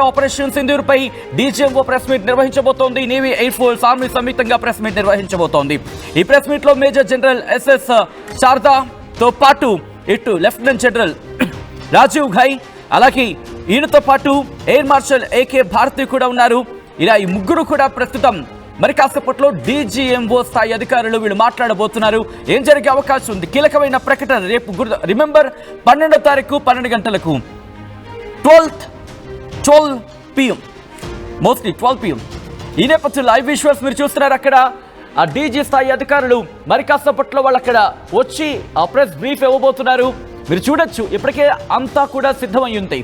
Operation Sindoor పై DGMO press meet నిర్వహించబోతోంది. Navy, air force, army సంయుక్తంగా ప్రెస్ మీట్ నిర్వహించబోతోంది. ఈ ప్రెస్ మీట్ లో మేజర్ జనరల్ ఎస్ఎస్ శారదాతో పాటు ఇటు లెఫ్టినెంట్ జనరల్ రాజీవ్ ఘై, అలాగే ఈయనతో పాటు ఎయిర్ మార్షల్ ఏకే భారతి కూడా ఉన్నారు. ఇలా ఈ ముగ్గురు కూడా ప్రస్తుతం మరి కాసేపట్లో డీజీఎంఓ స్థాయి అధికారులు వీళ్ళు మాట్లాడబోతున్నారు. ఏం జరిగే అవకాశం ఉంది? కీలకమైన ప్రకటన రేపు రిమెంబర్ 12వ తారీఖు 12 గంటలకు 12 PM, మోస్ట్లీ 12 PM. ఈ నేపథ్యంలో లైవ్ విజువల్స్ మీరు చూస్తున్నారు. అక్కడ ఆ డీజీ స్థాయి అధికారులు మరి కాసేపట్లో వాళ్ళు అక్కడ వచ్చి ఆ ప్రెస్ బ్రీఫ్ ఇవ్వబోతున్నారు. మీరు చూడొచ్చు, ఇప్పటికే అంతా కూడా సిద్ధమై ఉంది.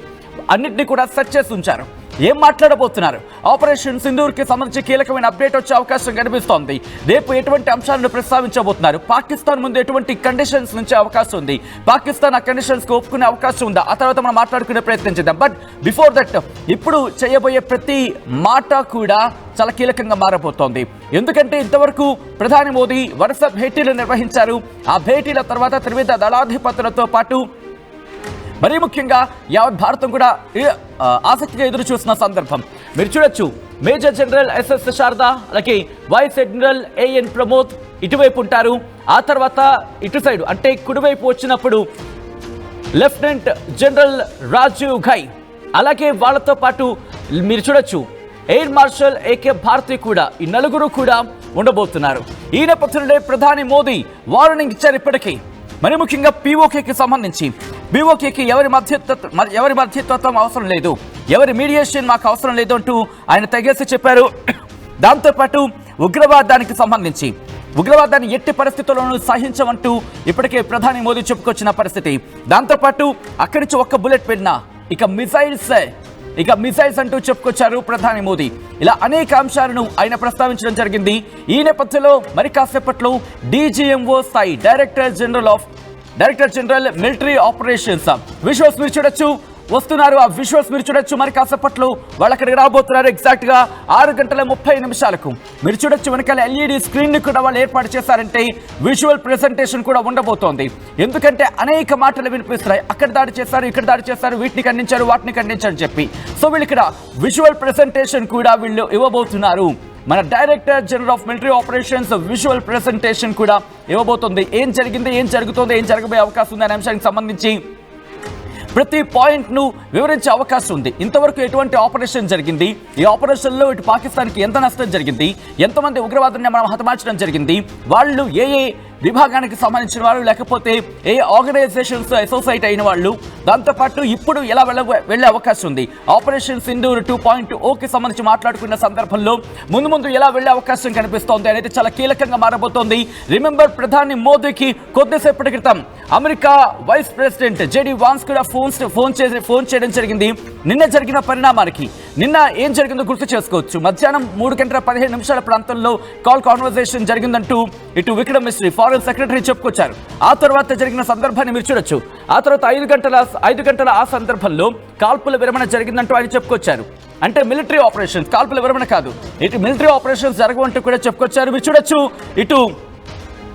అన్నింటినీ కూడా సెట్ చేసి ఉంచారు. ఏం మాట్లాడబోతున్నారు? ఆపరేషన్ సింధూర్ కి సంబంధించి కీలకమైన అప్డేట్ వచ్చే అవకాశం కనిపిస్తోంది. రేపు ఎటువంటి అంశాలను ప్రస్తావించబోతున్నారు? పాకిస్తాన్ ముందు ఎటువంటి కండిషన్స్ నుంచి అవకాశం ఉంది? పాకిస్తాన్ ఆ కండిషన్స్ కు ఒప్పుకునే అవకాశం ఉందా? ఆ తర్వాత మనం మాట్లాడుకునే ప్రయత్నం చేద్దాం. బట్ బిఫోర్ దట్, ఇప్పుడు చేయబోయే ప్రతి మాట కూడా చాలా కీలకంగా మారబోతోంది. ఎందుకంటే ఇంతవరకు ప్రధాని మోదీ వరుస భేటీలు నిర్వహించారు. ఆ భేటీల తర్వాత త్రివిధ దళాధిపతులతో పాటు మరీ ముఖ్యంగా యావత్ భారతం కూడా ఆసక్తిగా ఎదురు చూస్తున్న సందర్భం. మీరు చూడొచ్చు, మేజర్ జనరల్ ఎస్ఎస్ శారదా, అలాగే వైస్ అడ్మిరల్ ఏఎన్ ప్రమోద్ ఇటువైపు ఉంటారు. ఆ తర్వాత ఇటు సైడ్ అంటే కుడివైపు వచ్చినప్పుడు లెఫ్టినెంట్ జనరల్ రాజీవ్ ఘై, అలాగే వాళ్ళతో పాటు మీరు చూడొచ్చు ఎయిర్ మార్షల్ ఏకే భారతి కూడా, ఈ నలుగురు కూడా ఉండబోతున్నారు. ఈ నేపథ్యంలో ప్రధాని మోదీ వార్నింగ్ ఇచ్చారు ఇప్పటికీ. మరి ముఖ్యంగా పీఓకేకి సంబంధించి, పీఓకేకి ఎవరి మధ్యత్వం అవసరం లేదు, ఎవరి మీడియేషన్ మాకు అవసరం లేదు అంటూ ఆయన తెగేసి చెప్పారు. దాంతోపాటు ఉగ్రవాదానికి సంబంధించి, ఉగ్రవాదాన్ని ఎట్టి పరిస్థితుల్లోనూ సహించమంటూ ఇప్పటికే ప్రధాని మోదీ చెప్పుకొచ్చిన పరిస్థితి. దాంతోపాటు అక్కడి నుంచి ఒక్క బుల్లెట్ పెట్టినా ఇక మిసైల్స్ అంటూ చెప్పుకొచ్చారు ప్రధాని మోదీ. ఇలా అనేక అంశాలను ఆయన ప్రస్తావించడం జరిగింది. ఈ నేపథ్యంలో మరి కాసేపట్లో డీజీఎంఓ స్థాయి director general military operations visuals మీరు చూడొచ్చు, వస్తున్నారు. ఆ విజువల్స్ మీరు చూడొచ్చు. మరి కాసేపట్లో వాళ్ళు అక్కడికి రాబోతున్నారు. ఎగ్జాక్ట్ గా 6:30 మీరు చూడొచ్చు. వెనకాల ఎల్ఈడి స్క్రీన్ ని కూడా వాళ్ళు ఏర్పాటు చేశారంటే విజువల్ ప్రెజెంటేషన్ కూడా ఉండబోతోంది. ఎందుకంటే అనేక మాటలు వినిపిస్తున్నాయి. అక్కడ దాడి చేశారు, ఇక్కడ దాడి చేశారు, వీటిని ఖండించారు, వాటిని ఖండించారు చెప్పి. సో వీళ్ళు ఇక్కడ విజువల్ ప్రెజెంటేషన్ కూడా వీళ్ళు ఇవ్వబోతున్నారు. మన director general of military operations visual presentation కూడా ఇవ్వబోతుంది. ఏం జరిగింది, ఏం జరుగుతోంది, ఏం జరగబోయే అవకాశం ఉంది అనే అంశానికి సంబంధించి ప్రతి పాయింట్ ను వివరించే అవకాశం ఉంది. ఇంతవరకు ఎటువంటి ఆపరేషన్ జరిగింది, ఈ ఆపరేషన్ లో ఇటు పాకిస్తాన్కి ఎంత నష్టం జరిగింది, ఎంతమంది ఉగ్రవాదుల్ని మనం హతమార్చడం జరిగింది, వాళ్ళు ఏ విభాగానికి సంబంధించిన వాళ్ళు, లేకపోతే ఏ ఆర్గనైజేషన్స్ అసోసియేట్ అయిన వాళ్ళు, దాంతోపాటు ఇప్పుడు ఎలా వెళ్ళే అవకాశం ఉంది, ఆపరేషన్ సింధూర్ 2.0కి సంబంధించి మాట్లాడుకున్న సందర్భంలో ముందు ఎలా వెళ్ళే అవకాశం కనిపిస్తోంది అనేది చాలా కీలకంగా మారబోతోంది. రిమెంబర్, ప్రధాని మోదీకి కొద్దిసేపటి క్రితం America vice president JD Vance కూడా ఫోన్ చేయడం జరిగింది. నిన్న జరిగిన పరిణామానికి, నిన్న ఏం జరిగిందో గుర్తు చేసుకోవచ్చు. మధ్యాహ్నం 3:15 ప్రాంతంలో కాన్వర్సేషన్ జరిగిందంటూ ఇటు విక్రమ్ మిశ్రీ ఫారెన్ సెక్రటరీ చెప్పుకొచ్చారు. ఆ తర్వాత జరిగిన సందర్భాన్ని మీరు చూడొచ్చు. ఆ తర్వాత 5 గంటల ఆ సందర్భంలో కాల్పుల విరమణ జరిగిందంటూ ఆయన చెప్పుకొచ్చారు. అంటే మిలిటరీ ఆపరేషన్స్, కాల్పుల విరమణ కాదు, ఇటు మిలిటరీ ఆపరేషన్స్ జరగవంటూ కూడా చెప్పుకొచ్చారు. మీరు చూడొచ్చు, ఇటు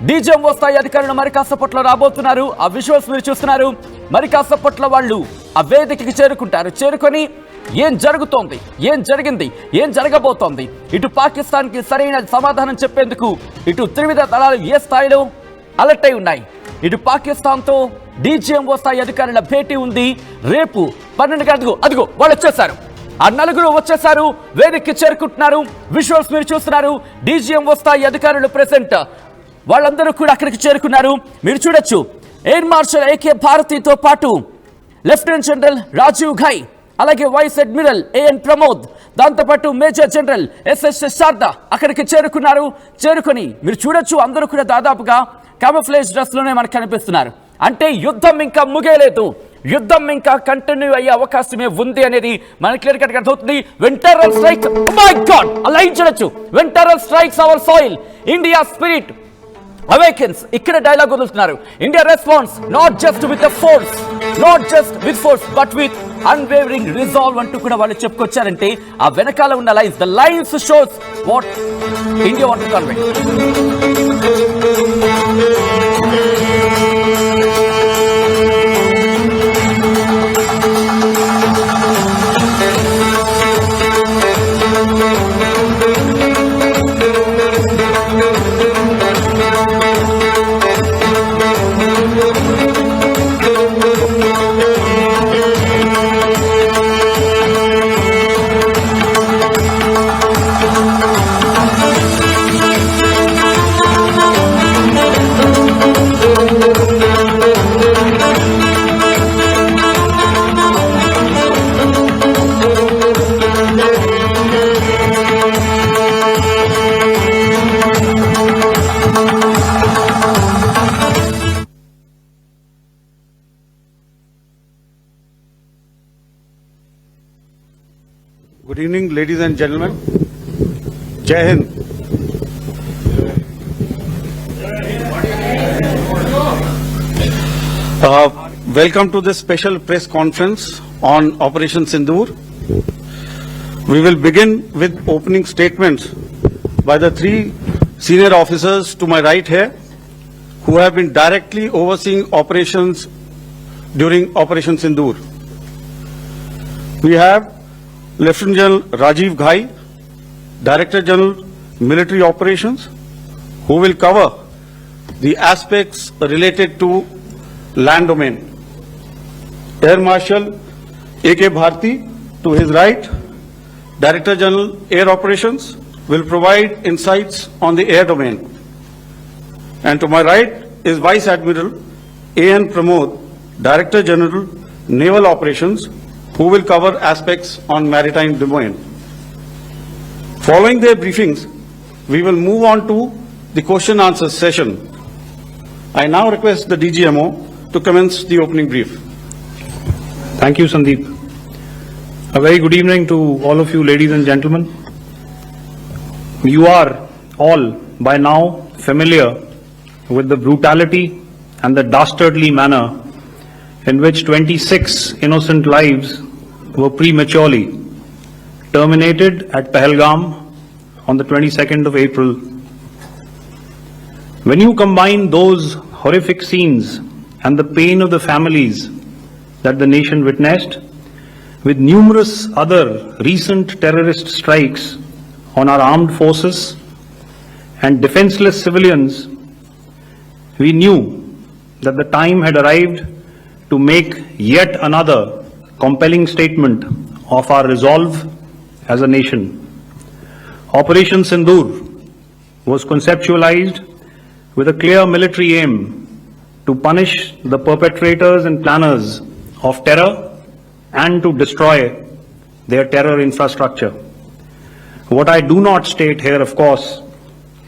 డీజీఎంఓ స్థాయి అధికారులు మరి కాసేపట్లో రాబోతున్నారు. ఆ విజువల్స్ మీరు చూస్తున్నారు. మరి కాసేపట్లో వాళ్ళు ఆ వేదికకి చేరుకొని ఏం జరుగుతోంది, ఏం జరిగింది, ఏం జరగబోతోంది, ఇటు పాకిస్తాన్కి సరైన సమాధానం చెప్పేందుకు ఇటు త్రివిధ దళాలు ఏ స్థాయిలో అలర్ట్ అయి ఉన్నాయి. ఇటు పాకిస్తాన్తో డీజీఎంఓ స్థాయి అధికారుల భేటీ ఉంది రేపు 12 గంటలకు. అదిగో వాళ్ళు వచ్చేసారు, ఆ నలుగురు వచ్చేసారు, వేదికకి చేరుకుంటున్నారు. విజువల్స్ మీరు చూస్తున్నారు. డీజీఎంఓ స్థాయి అధికారులు ప్రెసెంట్, వాళ్ళందరూ కూడా అక్కడికి చేరుకున్నారు. మీరు చూడొచ్చు, ఎయిర్ మార్షల్ ఏకే భారతితో పాటు లెఫ్టినెంట్ జనరల్ రాజీవ్ ఘై, అలాగే వైస్ అడ్మిరల్ ఏఎన్ ప్రమోద్, దాంతోపాటు మేజర్ జనరల్ ఎస్ఎస్ శారదా అక్కడికి చేరుకొని మీరు చూడొచ్చు, అందరూ కూడా దాదాపుగా కామోఫ్లేజ్ డ్రెస్ లోనే మనకు కనిపిస్తున్నారు. అంటే యుద్ధం ఇంకా ముగియలేదు, యుద్ధం ఇంకా కంటిన్యూ అయ్యే అవకాశమే ఉంది అనేది మనకి క్లియర్ కట్ అర్థమవుతుంది. వింటర్ స్ట్రైక్, మై గాడ్, అలా చూడొచ్చు. Winter strikes our soil, India spirit awakens. ఇక్కడ డైలాగ్ వదులుతున్నారు. India response not just with force but with unwavering resolve అంటూ కూడా వాళ్ళు చెప్పుకొచ్చారంటే ఆ వెనకాల ఉన్న lines, the lines shows what India want to convey. Good evening, ladies and gentlemen. Jai Hind. Welcome to this special press conference on Operation Sindoor. We will begin with opening statements by the three senior officers to my right here, who have been directly overseeing operations during Operation Sindoor. We have Lieutenant General Rajiv Ghai, Director General Military Operations, who will cover the aspects related to land domain. Air Marshal A.K. Bharti, to his right, Director General Air Operations, will provide insights on the air domain. And to my right is Vice Admiral A.N. Pramod, Director General Naval Operations, who will cover aspects on maritime domain. Following their briefings, we will move on to the question answer session. I now request the DGMO to commence the opening brief. Thank you, Sandeep. A very good evening to all of you, ladies and gentlemen. You are all by now familiar with the brutality and the dastardly manner in which 26 innocent lives were prematurely terminated at Pahalgam on the 22nd of April. When you combine those horrific scenes and the pain of the families that the nation witnessed with numerous other recent terrorist strikes on our armed forces and defenseless civilians, we knew that the time had arrived to make yet another compelling statement of our resolve as a nation. Operation Sindoor was conceptualized with a clear military aim to punish the perpetrators and planners of terror and to destroy their terror infrastructure. What I do not state here, of course,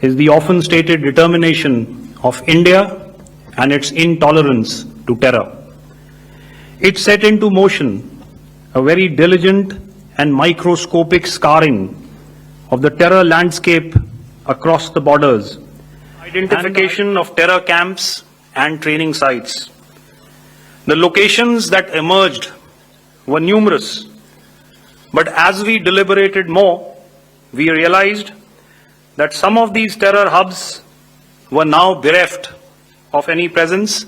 is the often stated determination of India and its intolerance to terror. It set into motion a very diligent and microscopic scarring of the terror landscape across the borders, identification of terror camps and training sites. The locations that emerged were numerous, but as we deliberated more, we realized that some of these terror hubs were now bereft of any presence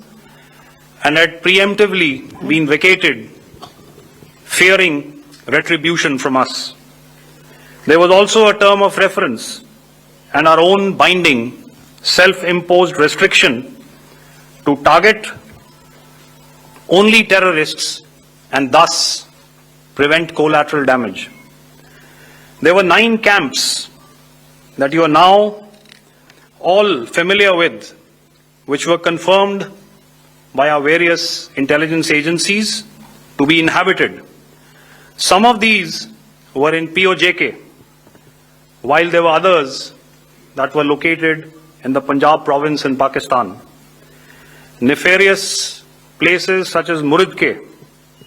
and had preemptively been vacated, fearing retribution from us. There was also a term of reference and our own binding, self-imposed restriction to target only terrorists and thus prevent collateral damage. There were 9 camps that you are now all familiar with, which were confirmed by our various intelligence agencies to be inhabited. Some of these were in POJK, while there were others that were located in the Punjab province in Pakistan. Nefarious places such as Muridke,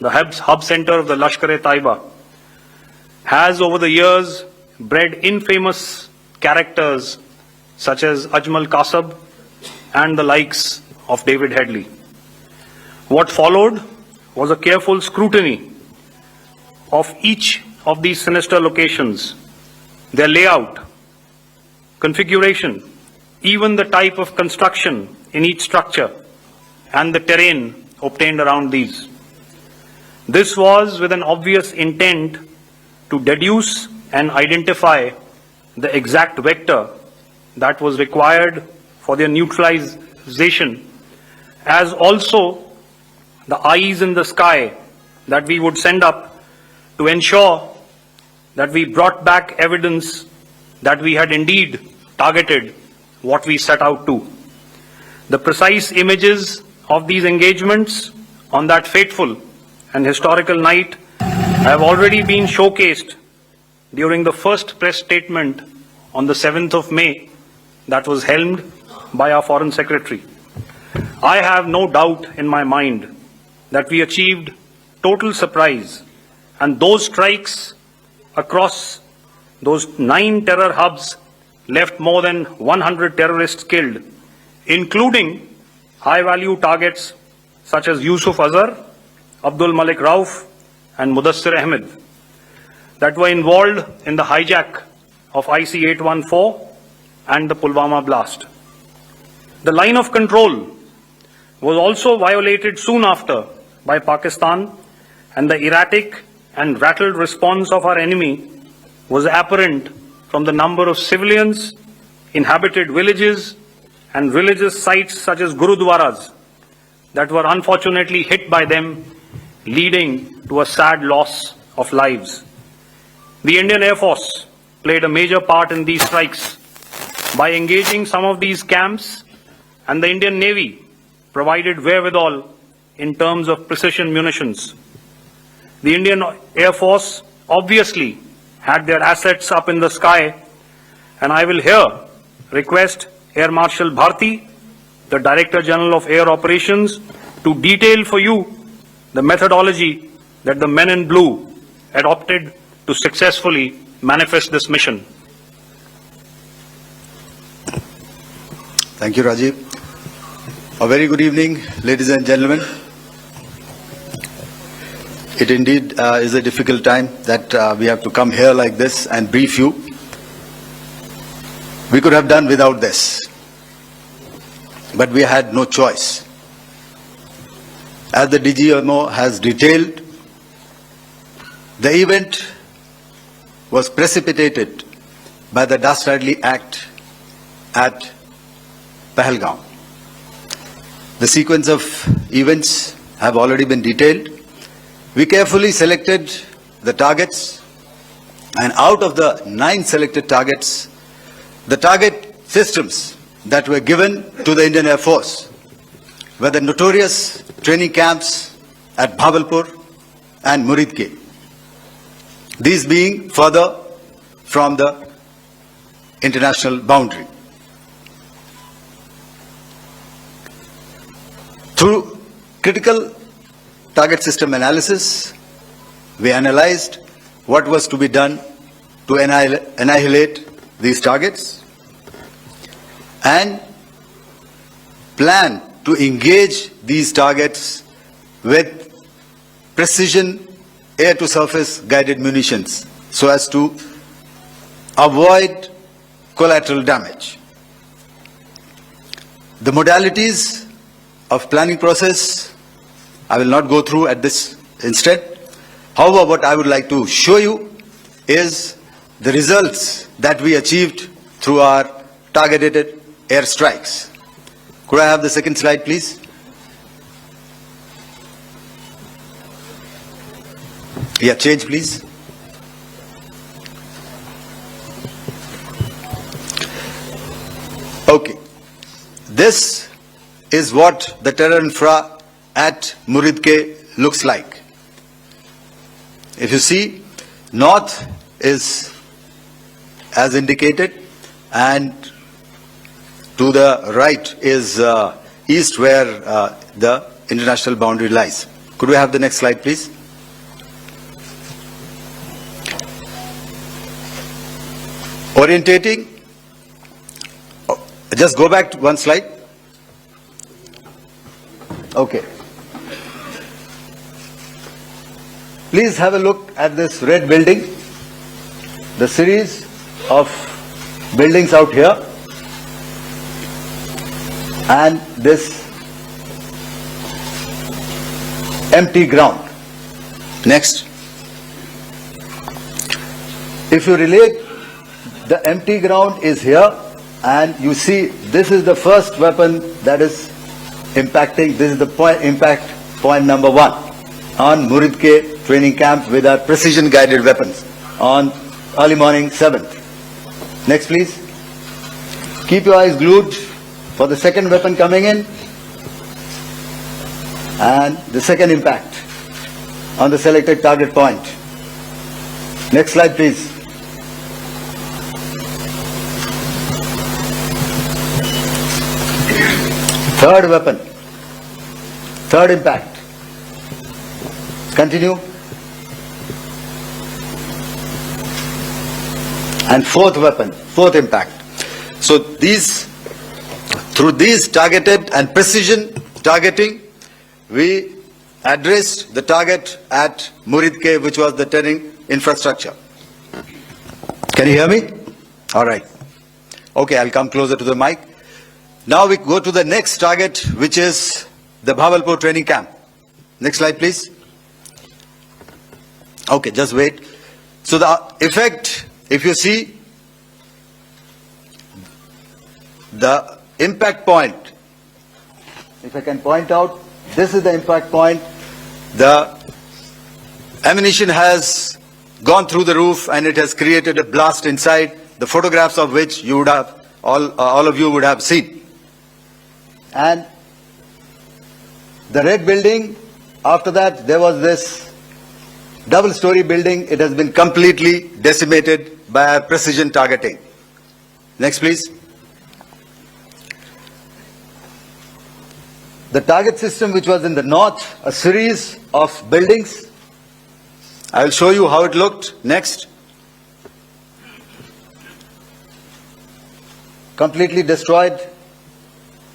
the hub center of the Lashkar-e-Taiba, has over the years bred infamous characters such as Ajmal Kasab and the likes of David Headley. What followed was a careful scrutiny of each of these sinister locations, their layout, configuration, even the type of construction in each structure, and the terrain obtained around these. This was with an obvious intent to deduce and identify the exact vector that was required for their neutralization, as also the eyes in the sky that we would send up to ensure that we brought back evidence that we had indeed targeted what we set out to. The precise images of these engagements on that fateful and historical night have already been showcased during the first press statement on the 7th of May that was helmed by our Foreign Secretary. I have no doubt in my mind that we achieved total surprise, and those strikes across those 9 terror hubs left more than 100 terrorists killed, including high-value targets such as Yusuf Azhar, Abdul Malik Rauf, and Mudassir Ahmed that were involved in the hijack of IC-814 and the Pulwama blast. The line of control was also violated soon after by Pakistan, and the erratic and rattled response of our enemy was apparent from the number of civilians, inhabited villages, and religious sites such as Gurudwaras that were unfortunately hit by them, leading to a sad loss of lives. The Indian Air Force played a major part in these strikes by engaging some of these camps, and the Indian Navy provided wherewithal in terms of precision munitions. The Indian Air Force obviously had their assets up in the sky, and I will here request Air Marshal Bharti, the Director General of Air Operations, to detail for you the methodology that the men in blue adopted to successfully manifest this mission. Thank you, Rajiv. A very good evening, ladies and gentlemen. It indeed is a difficult time that we have to come here like this and brief you. We could have done without this, but we had no choice. As the DGMO has detailed, the event was precipitated by the dastardly act at Pahalgam. The sequence of events have already been detailed. We carefully selected the targets, and out of the 9 selected targets, the target systems that were given to the Indian Air Force were the notorious training camps at Bhavalpur and Muridke, these being further from the international boundary. Through critical target system analysis, we analyzed what was to be done to annihilate these targets and plan to engage these targets with precision air-to-surface guided munitions so as to avoid collateral damage. The modalities of planning process I will not go through at this instant. However, what I would like to show you is the results that we achieved through our targeted air strikes. Could I have the second slide, please? Yeah, change, please. Okay. This is what the terror infra at Muridke looks like. If you see, north is as indicated, and to the right is east, where the international boundary lies. Could we have the next slide, please? Orientating. Just go back to one slide. Okay. Please have a look at this red building, the series of buildings out here, and this empty ground. Next. If you relate, the empty ground is here, and you see this is the first weapon that is impacting. This is the impact point number 1 on Muridke training camp with our precision guided weapons on early morning 7th. Next, please. Keep your eyes glued for the second weapon coming in and the second impact on the selected target point. Next slide, please. Third weapon, third impact. Continue. And fourth weapon, fourth impact. So through these targeted and precision targeting, we addressed the target at Muridke, which was the turning infrastructure. Can you hear me? All right. Okay, I'll come closer to the mic. Now we go to the next target, which is the Bhavalpur training camp. Next slide, please. Okay, just wait. So the effect, if you see, the impact point, if I can point out, this is the impact point. The ammunition has gone through the roof and it has created a blast inside, the photographs of which you would have, all of you would have seen. And the red building, after that there was this double-story building. It has been completely decimated by our precision targeting. Next, please. The target system, which was in the north, a series of buildings. I will show you how it looked. Next. Completely destroyed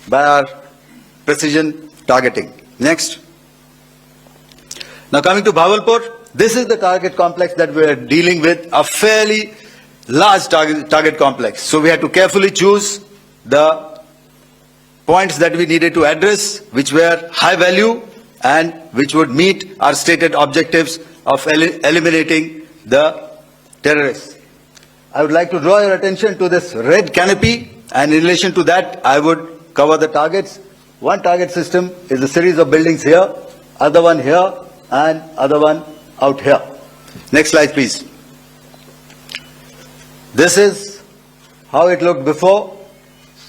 by our precision targeting. Next. Now coming to Bhavalpur, this is the target complex that we are dealing with, a fairly large target complex. So we had to carefully choose the points that we needed to address, which were high value and which would meet our stated objectives of eliminating the terrorists. I would like to draw your attention to this red canopy, and in relation to that, I would cover the targets. One target system is a series of buildings here, other one here, and other one out here. Next slide, please. This is how it looked before,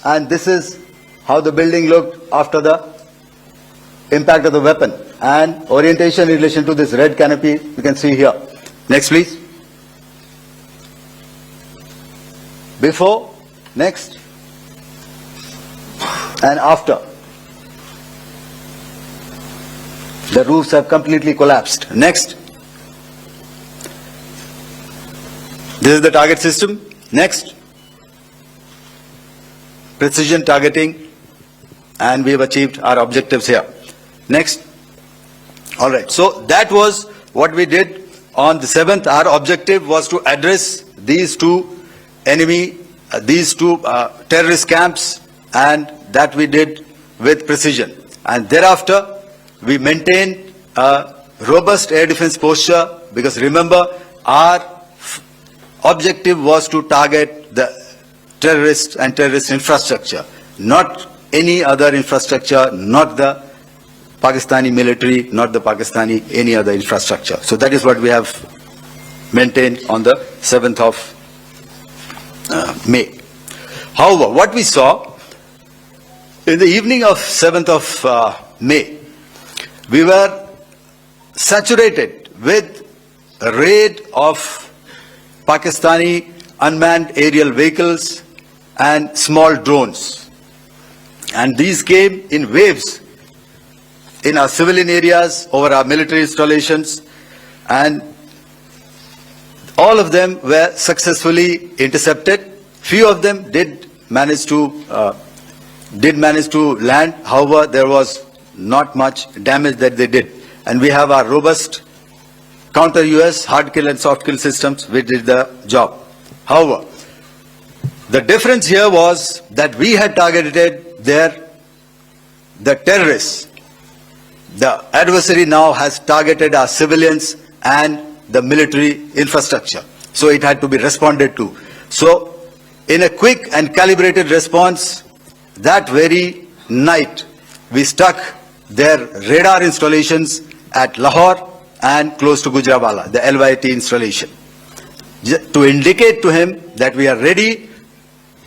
and this is how the building looked after the impact of the weapon. And orientation in relation to this red canopy, you can see here. Next, please. Before, next, and after. The roofs have completely collapsed. Next. This is the target system. Next. Precision targeting, and we have achieved our objectives here. Next. All right. So that was what we did on the 7th. Our objective was to address these two terrorist camps, and that we did with precision. And thereafter, we maintained a robust air defense posture, because remember, our objective was to target the terrorists and terrorist infrastructure, not any other infrastructure, not the Pakistani military, not the Pakistani any other infrastructure. So that is what we have maintained on the 7th of May. However, what we saw in the evening of 7th of May, we were saturated with a raid of Pakistani unmanned aerial vehicles and small drones. And these came in waves in our civilian areas, over our military installations, and all of them were successfully intercepted. Few of them did manage to land. However, there was not much damage that they did. And we have our robust counter-US hard kill and soft kill systems which did the job. However, the difference here was that we had targeted the terrorists. The adversary now has targeted our civilians and the military infrastructure. So it had to be responded to. So in a quick and calibrated response, that very night, we struck their radar installations at Lahore and close to Gujranwala, the LYT installation, to indicate to him that we are ready,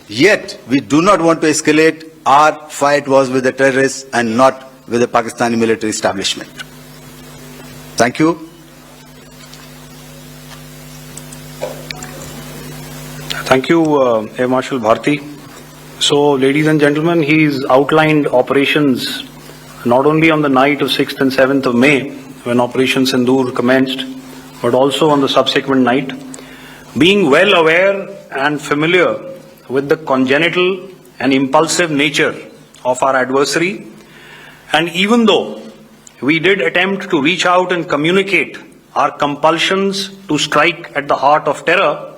yet we do not want to escalate. Our fight was with the terrorists and not with the Pakistani military establishment. Thank you. Thank you, Air Marshal Bharti. So, ladies and gentlemen, he's outlined operations not only on the night of 6th and 7th of May, when Operation Sindoor commenced, but also on the subsequent night. Being well aware and familiar with the congenital and impulsive nature of our adversary, and even though we did attempt to reach out and communicate our compulsions to strike at the heart of terror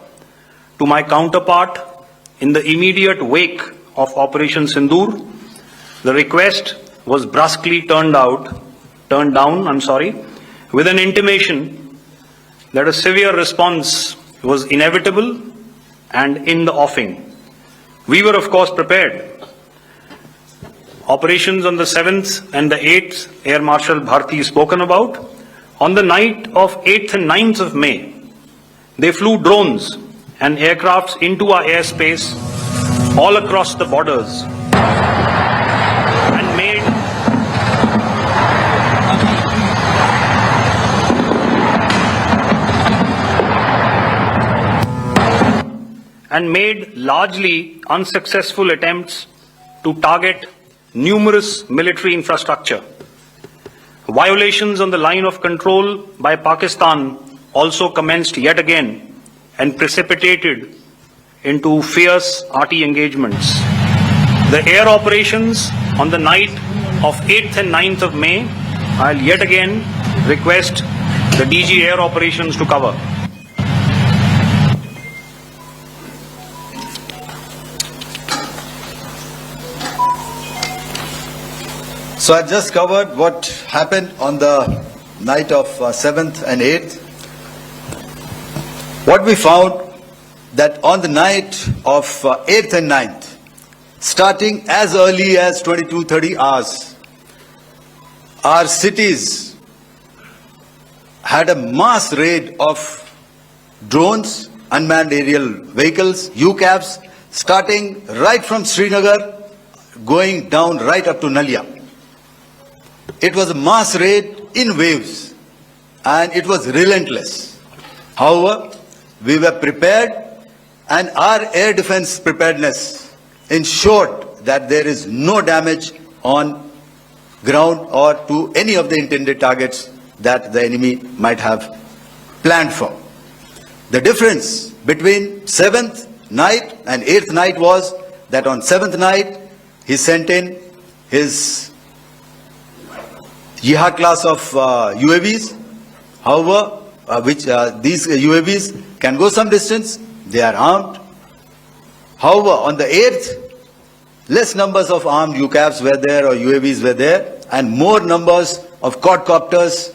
to my counterpart in the immediate wake of Operation Sindoor, the request was brusquely turned down, with an intimation that a severe response was inevitable and in the offing. We were, of course, prepared. Operations on the 7th and the 8th, Air Marshal Bharti spoken about. On the night of 8th and 9th of May, they flew drones and aircrafts into our airspace all across the borders and made largely unsuccessful attempts to target numerous military infrastructure. Violations on the line of control by Pakistan also commenced yet again and precipitated into fierce arty engagements. The air operations on the night of 8th and 9th of May, I'll yet again request the DG Air Operations to cover. So I just covered what happened on the night of 7th and 8th. What we found that on the night of 8th and 9th, starting as early as 22:30 hours, our cities had a mass raid of drones, unmanned aerial vehicles, UCAVs, starting right from Srinagar, going down right up to Nalia. It was a mass raid in waves and it was relentless. However, we were prepared and our air defense preparedness ensured that there is no damage on ground or to any of the intended targets that the enemy might have planned for. The difference between 7th night and 8th night was that on 7th night he sent in his Jihad class of UAVs, however, these UAVs can go some distance, they are armed. However, on the 8th, less numbers of armed UCAVs were there or UAVs were there, and more numbers of quadcopters,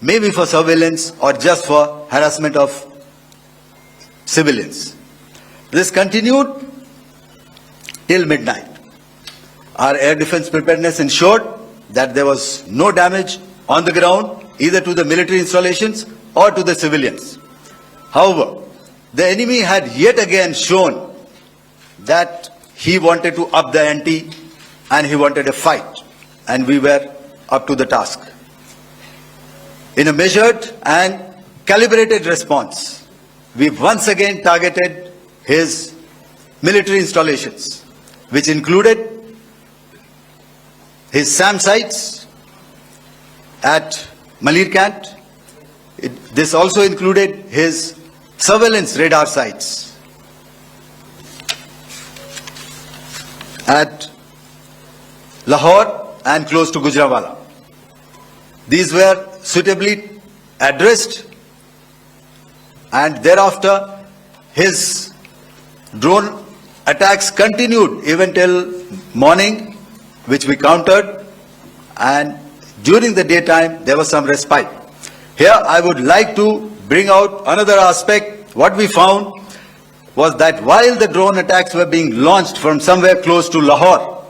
maybe for surveillance or just for harassment of civilians. This continued till midnight. Our air defense preparedness ensured that there was no damage on the ground, either to the military installations or to the civilians. However, the enemy had yet again shown that he wanted to up the ante and he wanted a fight, and we were up to the task. In a measured and calibrated response, we once again targeted his military installations, which included his SAM sites at Malirkant. This also included his surveillance radar sites at Lahore and close to Gujranwala. These were suitably addressed, and thereafter his drone attacks continued even till morning, which we countered, and during the daytime there was some respite. Here I would like to bring out another aspect. What we found was that while the drone attacks were being launched from somewhere close to Lahore,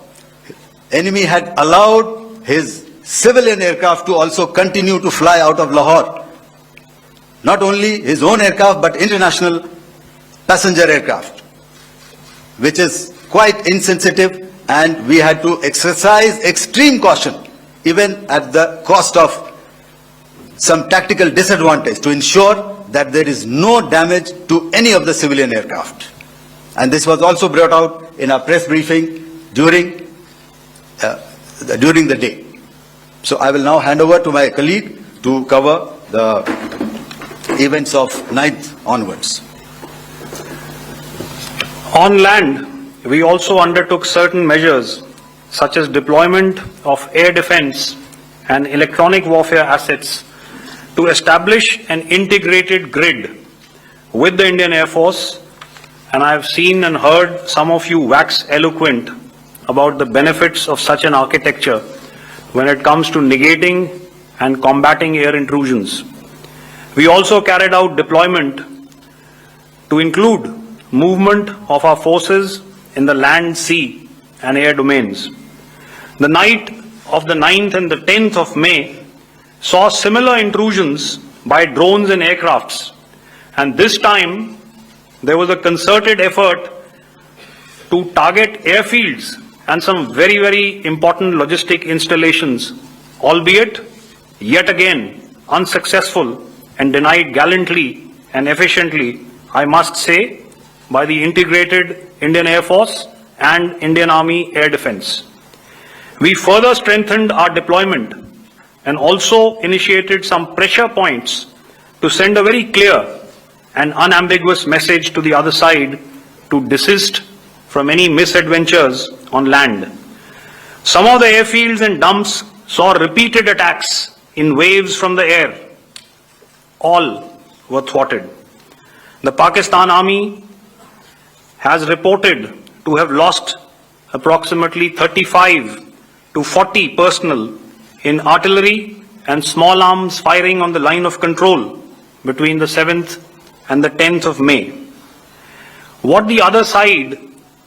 enemy had allowed his civilian aircraft to also continue to fly out of Lahore. Not only his own aircraft, but international passenger aircraft, which is quite insensitive, and we had to exercise extreme caution, even at the cost of some tactical disadvantage, to ensure that there is no damage to any of the civilian aircraft. And this was also brought out in our press briefing during the day. So I will now hand over to my colleague to cover the events of 9th onwards. On land, we also undertook certain measures such as deployment of air defense and electronic warfare assets to establish an integrated grid with the Indian Air Force, and I have seen and heard some of you wax eloquent about the benefits of such an architecture when it comes to negating and combating air intrusions. We also carried out deployment to include movement of our forces in the land, sea and air domains. The night of the 9th and the 10th of May saw similar intrusions by drones and aircrafts, and this time there was a concerted effort to target airfields and some very, very important logistic installations, albeit yet again unsuccessful and denied gallantly and efficiently, I must say, by the integrated Indian Air Force and Indian Army Air Defense. We further strengthened our deployment and also initiated some pressure points to send a very clear and unambiguous message to the other side to desist from any misadventures on land. Some of the airfields and dumps saw repeated attacks in waves from the air. All were thwarted. The Pakistan Army has reported to have lost approximately 35 to 40 personnel in artillery and small arms firing on the line of control between the 7th and the 10th of May. What the other side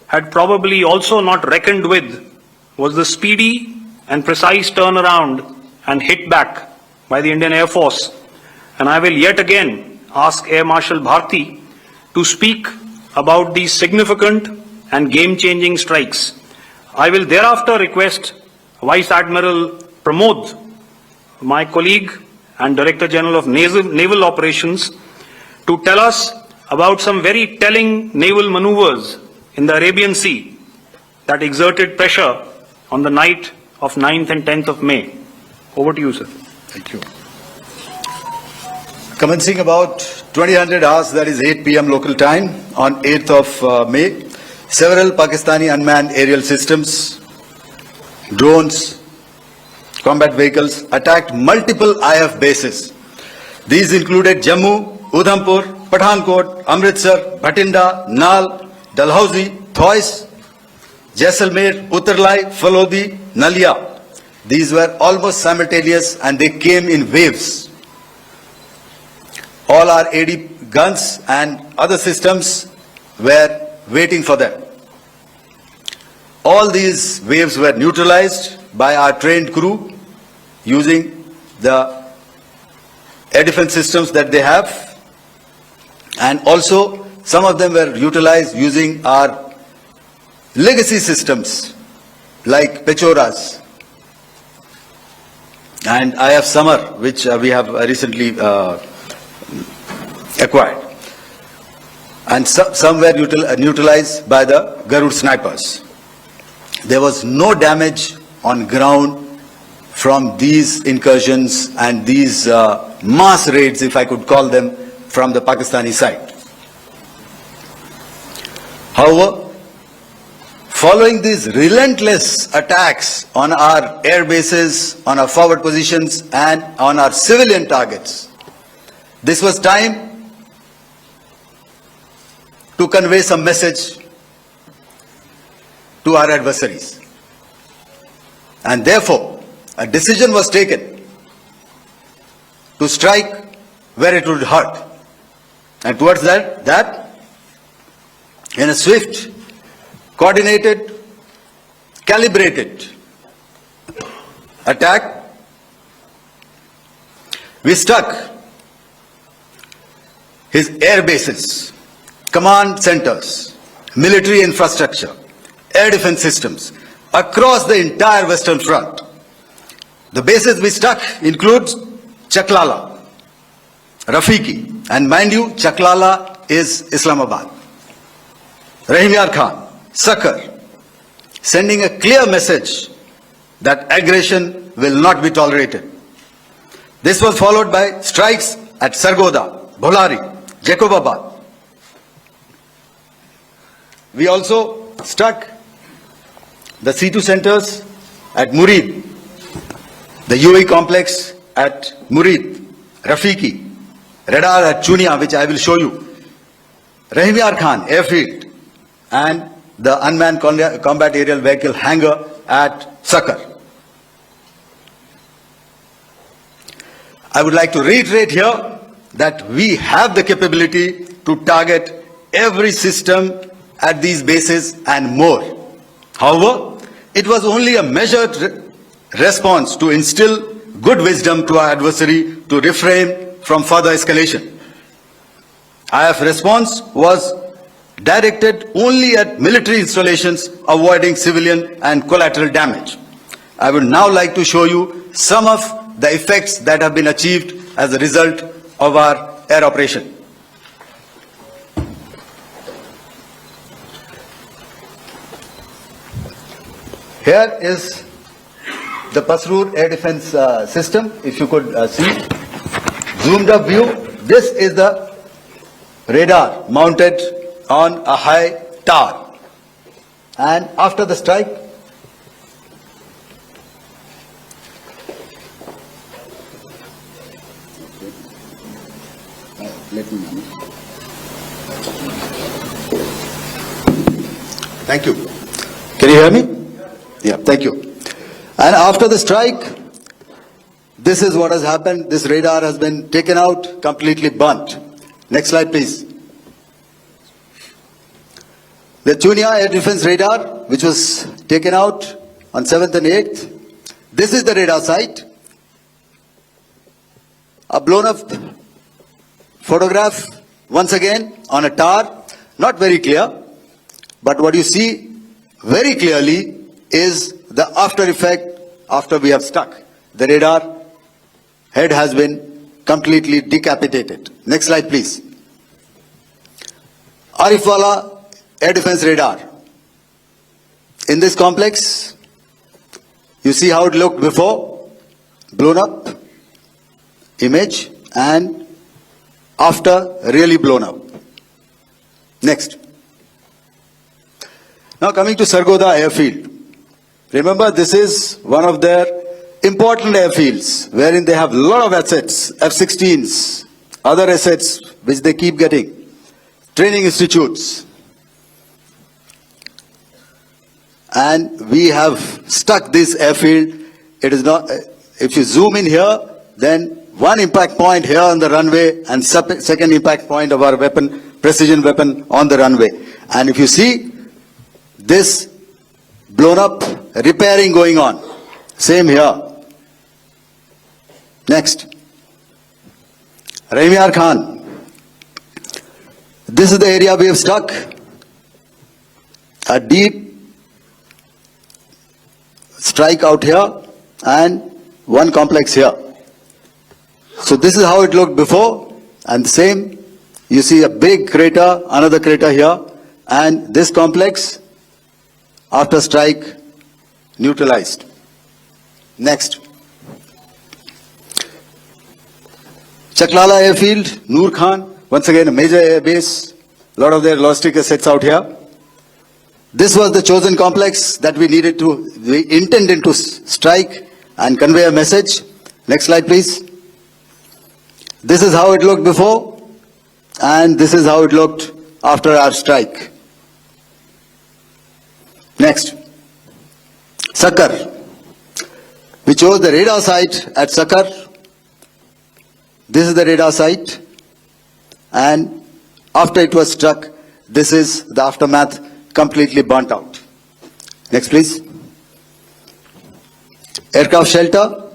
had probably also not reckoned with was the speedy and precise turnaround and hit back by the Indian Air Force. And I will yet again ask Air Marshal Bharti to speak about these significant and game-changing strikes. I will thereafter request Vice Admiral Pramod, my colleague and Director General of Naval Operations, to tell us about some very telling naval maneuvers in the Arabian Sea that exerted pressure on the night of 9th and 10th of May. Over to you, sir. Thank you. Commencing about 2000 hours, that is 8 p.m. local time, on 8th of May, several Pakistani unmanned aerial systems, drones, combat vehicles attacked multiple IF bases. These included Jammu, Udhampur, Pathankot, Amritsar, Bhatinda, Nal, Dalhousie, Thois, Jaisalmer, Uttarlai, Falodi, Nalia. These were almost simultaneous and they came in waves. All our AD guns and other systems were waiting for them. All these waves were neutralized by our trained crew using the air defense systems that they have, and also some of them were utilized using our legacy systems like Pechoras and IF Summer, which we have recently acquired, and some were neutralized by the Garud snipers. There was no damage on ground from these incursions and these mass raids, if I could call them, from the Pakistani side. However, following these relentless attacks on our air bases, on our forward positions and on our civilian targets, this was time to convey some message to our adversaries. And therefore, a decision was taken to strike where it would hurt. And towards that, in a swift, coordinated, calibrated attack, we struck his air bases, command centers, military infrastructure, air defense systems across the entire Western Front. The bases we struck include Chaklala, Rafiki, and mind you, Chaklala is Islamabad, Rahim Yar Khan, Sakar, sending a clear message that aggression will not be tolerated. This was followed by strikes at Sargoda, Bholari, Jacobabad, We also struck the C2 centers at Murid, the UAE complex at Murid, Rafiki, radar at Chunia, which I will show you, Rahim Yar Khan airfield, and the unmanned combat aerial vehicle hangar at Sakar. I would like to reiterate here that we have the capability to target every system at these bases and more. However, it was only a measured response to instill good wisdom to our adversary to refrain from further escalation. IF response was directed only at military installations, avoiding civilian and collateral damage. I would now like to show you some of the effects that have been achieved as a result of our air operation. Here is the Pasrur air defense system. If you could see, zoomed up view. This is the radar mounted on a high tower. And after the strike, let me manage. Thank you. Can you hear me? Yeah, thank you. And after the strike, this is what has happened. This radar has been taken out, completely burnt. Next slide, please. The Chunia air defense radar, which was taken out on 7th and 8th. This is the radar site. A blown up photograph, once again, on a tower. Not very clear, but what you see very clearly is the after effect after we have struck. The radar head has been completely decapitated. Next slide, please. Arifwala air defense radar. In this complex, you see how it looked before, blown up image, and after really blown up. Next. Now coming to Sargodha airfield. Remember, this is one of their important airfields wherein they have a lot of assets, F-16s, other assets which they keep getting, training institutes. And we have stuck this airfield. It is not, if you zoom in here, then one impact point here on the runway and second impact point of our weapon, precision weapon on the runway. And if you see this blown up, repairing going on. Same here. Next. Rahim Yar Khan. This is the area we have struck. A deep strike out here and one complex here. So this is how it looked before, and the same. You see a big crater, another crater here, and this complex after strike neutralized. Next. Chaklala airfield, Noor Khan, once again a major air base, a lot of their logistic assets out here. This was the chosen complex that we intended to strike and convey a message. Next slide, please. This is how it looked before, and this is how it looked after our strike. Next. Sakar. We chose the radar site at Sakar. This is the radar site, and after it was struck, this is the aftermath, completely burnt out. Next, please. Aircraft shelter.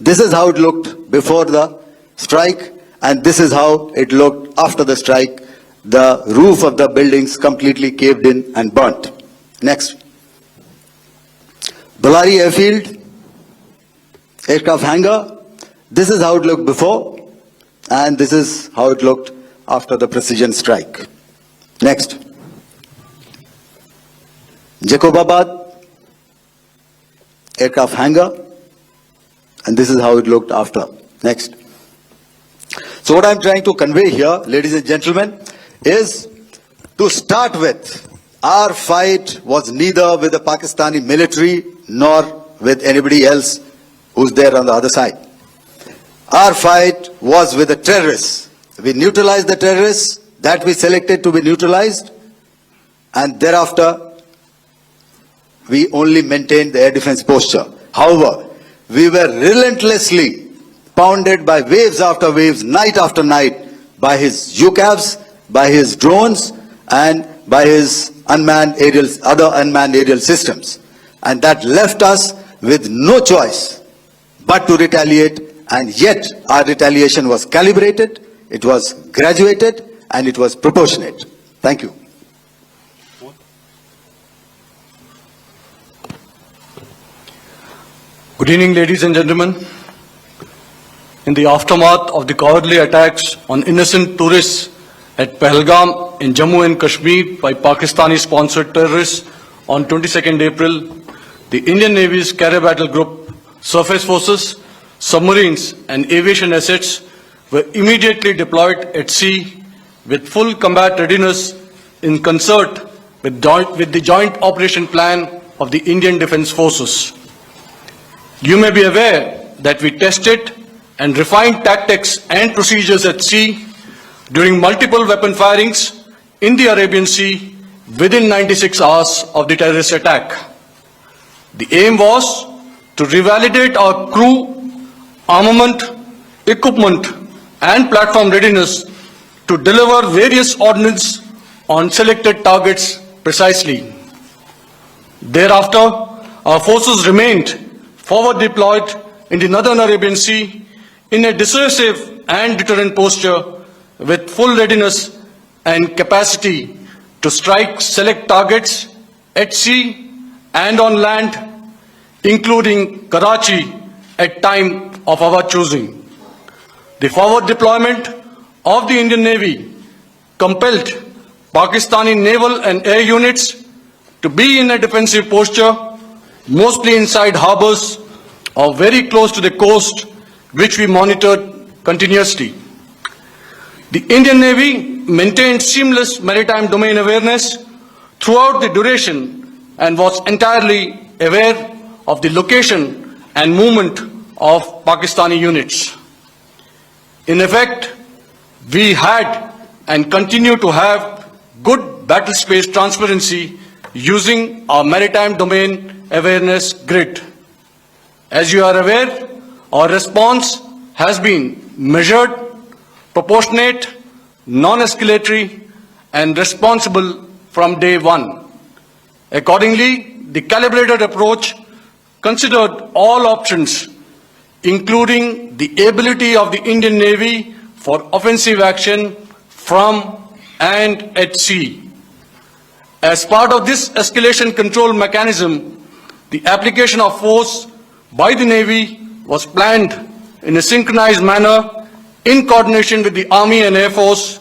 This is how it looked before the strike, and this is how it looked after the strike. The roof of the buildings completely caved in and burnt. Next. Dolari airfield, aircraft hangar. This is how it looked before, and this is how it looked after the precision strike. Next. Jacobabad, aircraft hangar, and this is how it looked after. Next. So what I'm trying to convey here, ladies and gentlemen, is to start with, Our fight was neither with the Pakistani military nor with anybody else who's there on the other side. Our fight was with the terrorists. We neutralized the terrorists that we selected to be neutralized, and thereafter we only maintained the air defense posture. However, we were relentlessly pounded by waves after waves, night after night, by his UCAVs, by his drones, and by his other unmanned aerial systems. And that left us with no choice but to retaliate, and yet our retaliation was calibrated, it was graduated, and it was proportionate. Thank you. Good evening, ladies and gentlemen. In the aftermath of the cowardly attacks on innocent tourists at Pahalgam in Jammu and Kashmir by Pakistani-sponsored terrorists on 22nd April, the Indian Navy's Carrier Battle Group, surface forces, submarines and aviation assets were immediately deployed at sea with full combat readiness in concert with the joint operation plan of the Indian Defence Forces. You may be aware that we tested and refined tactics and procedures at sea during multiple weapon firings in the Arabian Sea within 96 hours of the terrorist attack. The aim was to revalidate our crew, armament, equipment and platform readiness to deliver various ordnance on selected targets precisely. Thereafter, our forces remained forward deployed in the Northern Arabian Sea in a dissuasive and deterrent posture with full readiness and capacity to strike select targets at sea and on land, including Karachi at time of our choosing. The forward deployment of the Indian Navy compelled Pakistani naval and air units to be in a defensive posture, mostly inside harbors or very close to the coast, which we monitored continuously. The Indian Navy maintained seamless maritime domain awareness throughout the duration and was entirely aware of the location and movement of Pakistani units. In effect, we had and continue to have good battle space transparency using our maritime domain awareness grid. As you are aware, our response has been measured, proportionate, non-escalatory, and responsible from day one. Accordingly, the calibrated approach considered all options, including the ability of the Indian Navy for offensive action from and at sea. As part of this escalation control mechanism, the application of force by the Navy was planned in a synchronized manner in coordination with the Army and Air Force,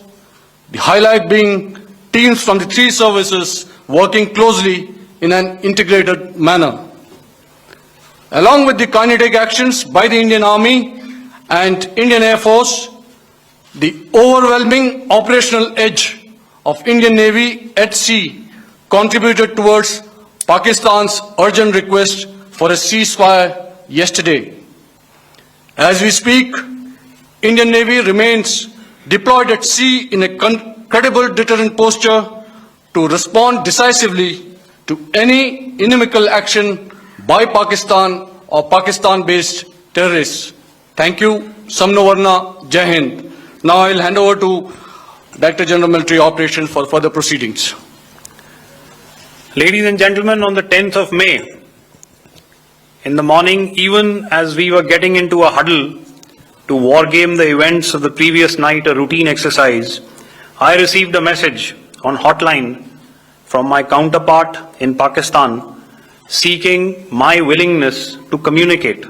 the highlight being teams from the three services working closely in an integrated manner. Along with the kinetic actions by the Indian Army and Indian Air Force, the overwhelming operational edge of Indian Navy at sea contributed towards Pakistan's urgent request for a ceasefire yesterday. As we speak, Indian Navy remains deployed at sea in a credible deterrent posture to respond decisively to any inimical action by Pakistan or Pakistan-based terrorists. Thank you. Samno Varna, Jai Hind. Now I'll hand over to Director General Military Operations for further proceedings. Ladies and gentlemen, on the 10th of May, in the morning, even as we were getting into a huddle to wargame the events of the previous night, a routine exercise, I received a message on hotline from my counterpart in Pakistan seeking my willingness to communicate.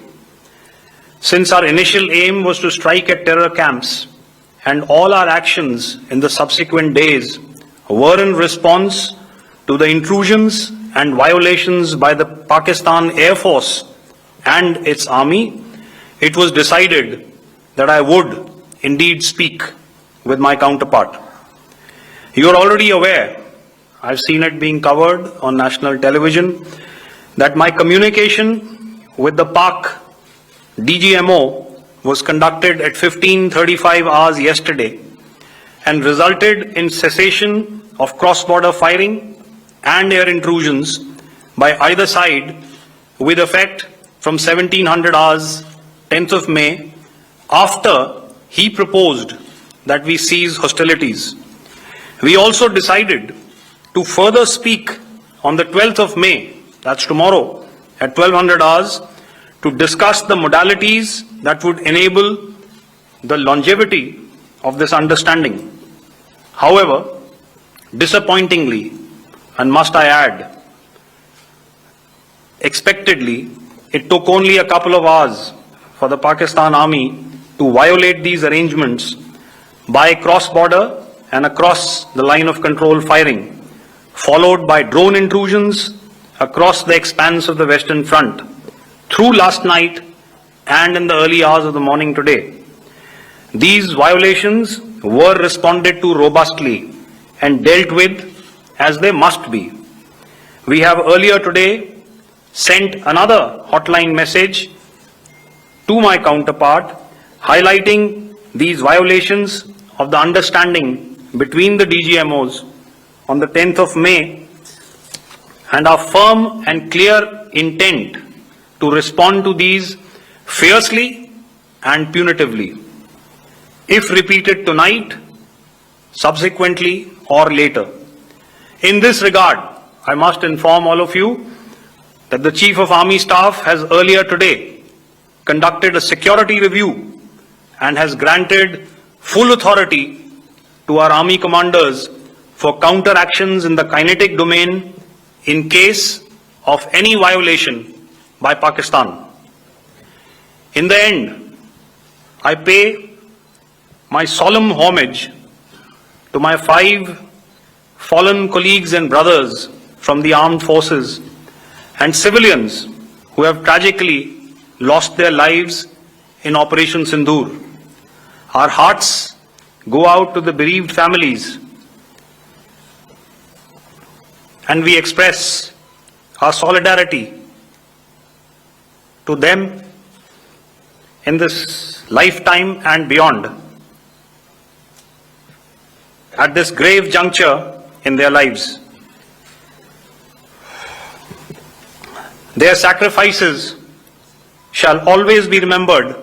Since our initial aim was to strike at terror camps, and all our actions in the subsequent days were in response to the intrusions and violations by the Pakistan Air Force and its army, it was decided that I would indeed speak with my counterpart. You are already aware I've seen it being covered on national television, that my communication with the Pak DGMO was conducted at 15:35 hours yesterday and resulted in cessation of cross-border firing and air intrusions by either side with effect from 1700 hours 10th of May, after he proposed that we cease hostilities. We also decided to further speak on the 12th of May, that's tomorrow, at 1200 hours, to discuss the modalities that would enable the longevity of this understanding. However, disappointingly, and must I add, expectedly, it took only a couple of hours for the Pakistan Army to violate these arrangements by cross-border and across the line of control firing, followed by drone intrusions across the expanse of the Western Front through last night and in the early hours of the morning today. These violations were responded to robustly and dealt with as they must be. We have earlier today sent another hotline message to my counterpart highlighting these violations of the understanding between the DGMOs on the 10th of May and our firm and clear intent to respond to these fiercely and punitively, if repeated tonight, subsequently or later. In this regard, I must inform all of you that the Chief of Army Staff has earlier today conducted a security review and has granted full authority to our Army commanders for counter-actions in the kinetic domain in case of any violation by Pakistan. In the end, I pay my solemn homage to my 5 fallen colleagues and brothers from the armed forces and civilians who have tragically lost their lives in Operation Sindoor. Our hearts go out to the bereaved families, and we express our solidarity to them in this lifetime and beyond, at this grave juncture in their lives. Their sacrifices shall always be remembered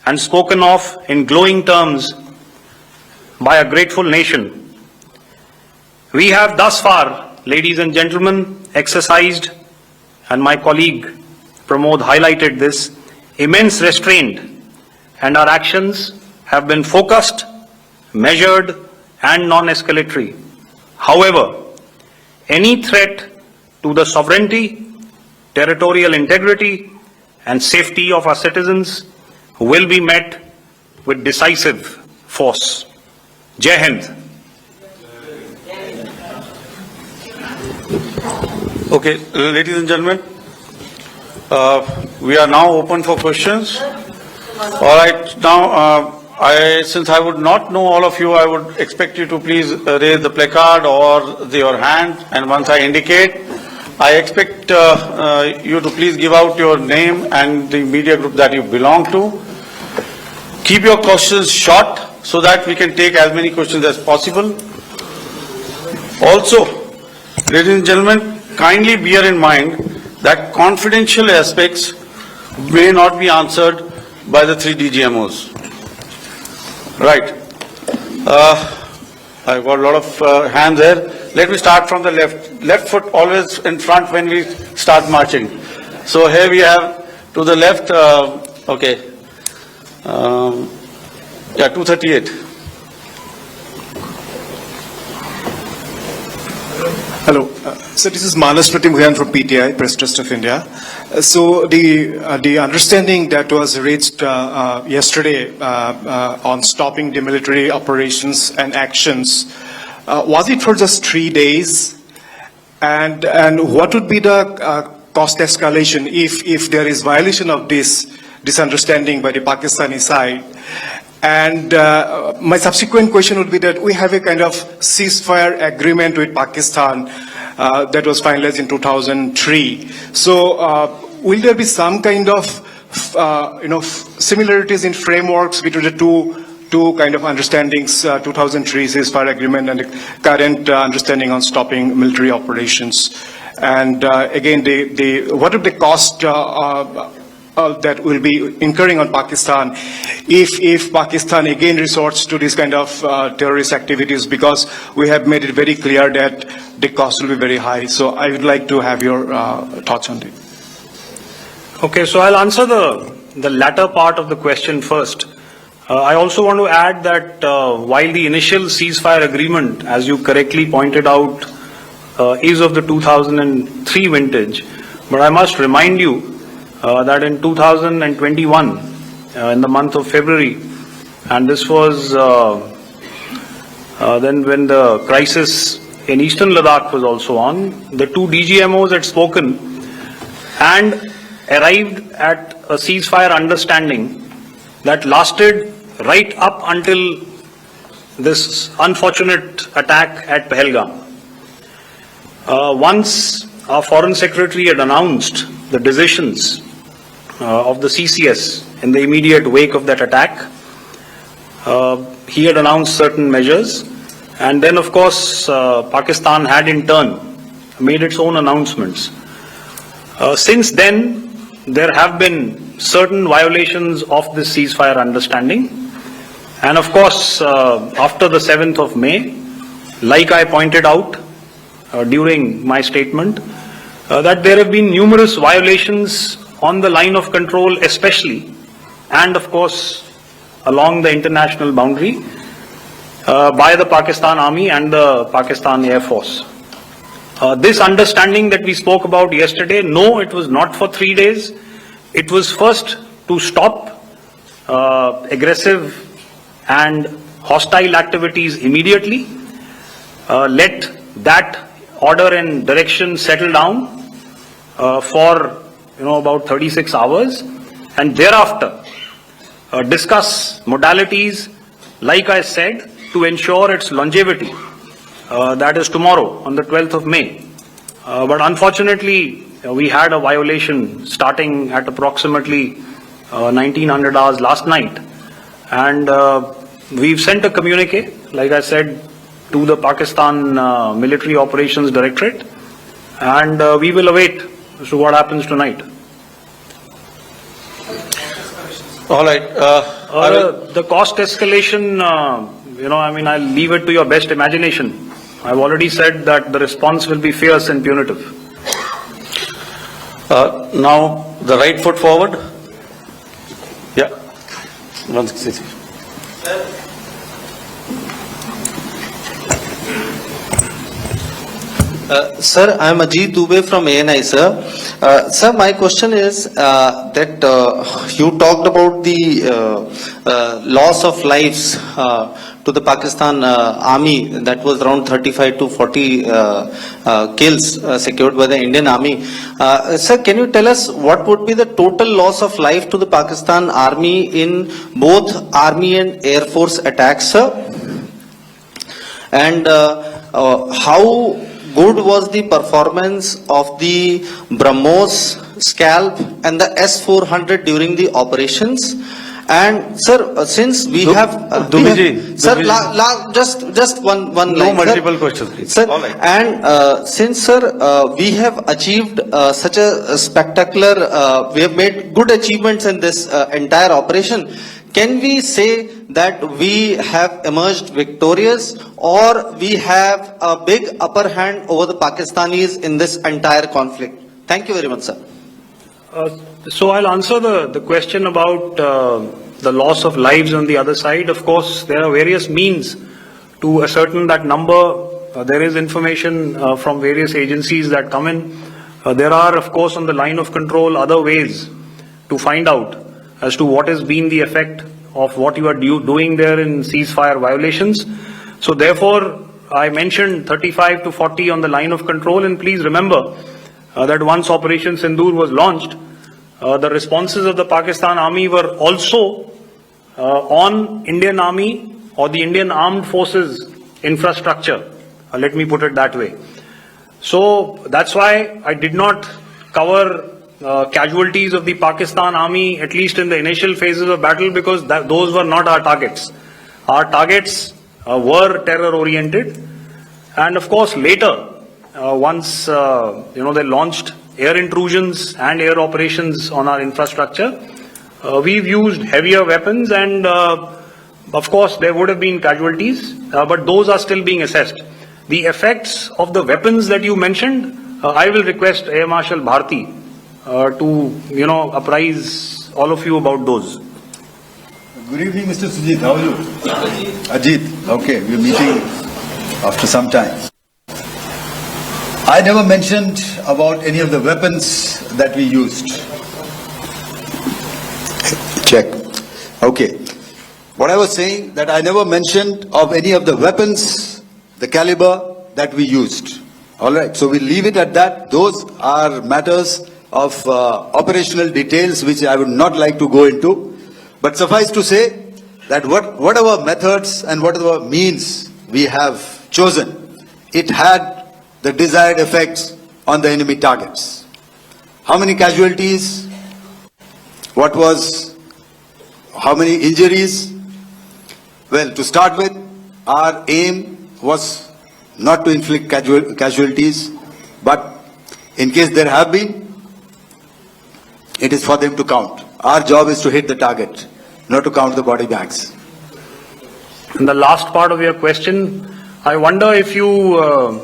and spoken of in glowing terms by a grateful nation. We have thus far, ladies and gentlemen, exercised, and my colleague Pramod highlighted this, immense restraint, and our actions have been focused, measured, and non-escalatory. However, any threat to the sovereignty, territorial integrity, and safety of our citizens will be met with decisive force. Jai Hind. Okay, ladies and gentlemen, we are now open for questions. All right, now, since I would not know all of you, I would expect you to please raise the placard or your hand, and once I indicate, I expect you to please give out your name and the media group that you belong to. Keep your questions short so that we can take as many questions as possible. Also, ladies and gentlemen, kindly bear in mind that confidential aspects may not be answered by the 3 DGMOs. Right. I've got a lot of hands there. Let me start from the left. Left foot always in front when we start marching. So here we have to the left, okay. Yeah, 238. Hello. So this is Manas Pratimugyan from PTI, Press Trust of India. So the understanding that was reached yesterday on stopping the military operations and actions, was it for just 3 days? And what would be the cost escalation if there is violation of this understanding by the Pakistani side? And my subsequent question would be that we have a kind of ceasefire agreement with Pakistan that was finalized in 2003. So will there be some kind of similarities in frameworks between the two kind of understandings, 2003 ceasefire agreement and the current understanding on stopping military operations? And again, what are the cost that will be incurring on Pakistan if Pakistan again resorts to this kind of terrorist activities, because we have made it very clear that the cost will be very high. So I would like to have your thoughts on it. Okay, so I'll answer the latter part of the question first. I also want to add that while the initial ceasefire agreement, as you correctly pointed out, is of the 2003 vintage, but I must remind you that in 2021, in the month of February, and this was then when the crisis in eastern Ladakh was also on, the two DGMOs had spoken and arrived at a ceasefire understanding that lasted right up until this unfortunate attack at Pahalgam. Once our Foreign Secretary had announced the decisions of the CCS in the immediate wake of that attack, he had announced certain measures, and then of course Pakistan had in turn made its own announcements. Since then, there have been certain violations of this ceasefire understanding, and of course after the 7th of May, like I pointed out during my statement, that there have been numerous violations on the line of control especially, and of course along the international boundary by the Pakistan Army and the Pakistan Air Force. This understanding that we spoke about yesterday, no, it was not for 3 days. It was first to stop aggressive and hostile activities immediately, let that order and direction settle down for about 36 hours, and thereafter discuss modalities, like I said, to ensure its longevity. That is tomorrow on the 12th of May. But unfortunately, we had a violation starting at approximately 1900 hours last night, and we've sent a communique, like I said, to the Pakistan Military Operations Directorate, and we will await as to what happens tonight. All right. The cost escalation, I'll leave it to your best imagination. I've already said that the response will be fierce and punitive. Now, the right foot forward. Yeah. 160. Sir, I am Ajit Dubey from ANI, sir. Sir, my question is that you talked about the loss of lives to the Pakistan Army, that was around 35 to 40 kills secured by the Indian Army. Sir, can you tell us what would be the total loss of life to the Pakistan Army in both Army and Air Force attacks, sir? And how good was the performance of the BrahMos, Scalp and the S-400 during the operations? And sir, since we have sir, just one line, no multiple questions, please. Sir, all right. and since sir, we have achieved such a spectacular, we have made good achievements in this entire operation. Can we say that we have emerged victorious, or we have a big upper hand over the Pakistanis in this entire conflict? Thank you very much, sir. So I'll answer the question about the loss of lives on the other side. Of course, there are various means to ascertain that number. There is information from various agencies that come in. There are, of course, on the line of control, other ways to find out as to what has been the effect of what you are doing there in ceasefire violations. So therefore, I mentioned 35 to 40 on the line of control, and please remember that once Operation Sindoor was launched, the responses of the Pakistan Army were also on Indian Army or the Indian Armed Forces infrastructure. Let me put it that way. So that's why I did not cover casualties of the Pakistan Army, at least in the initial phases of battle, because those were not our targets. Our targets were terror oriented, and of course later, once they launched air intrusions and air operations on our infrastructure, we've used heavier weapons, and of course there would have been casualties, but those are still being assessed. The effects of the weapons that you mentioned, I will request Air Marshal Bharti to apprise all of you about those. Good evening, Mr. Sujit. How are you? Ajit. Okay, we're meeting after some time. I never mentioned about any of the weapons that we used. Check. Okay. What I was saying, that I never mentioned of any of the weapons, the caliber that we used. All right. So we'll leave it at that. Those are matters of operational details which I would not like to go into. But suffice to say that whatever methods and whatever means we have chosen, it had the desired effects on the enemy targets. How many casualties? How many injuries? Well, to start with, our aim was not to inflict casualties, but in case there have been, it is for them to count. Our job is to hit the target, not to count the body bags. And the last part of your question, I wonder if you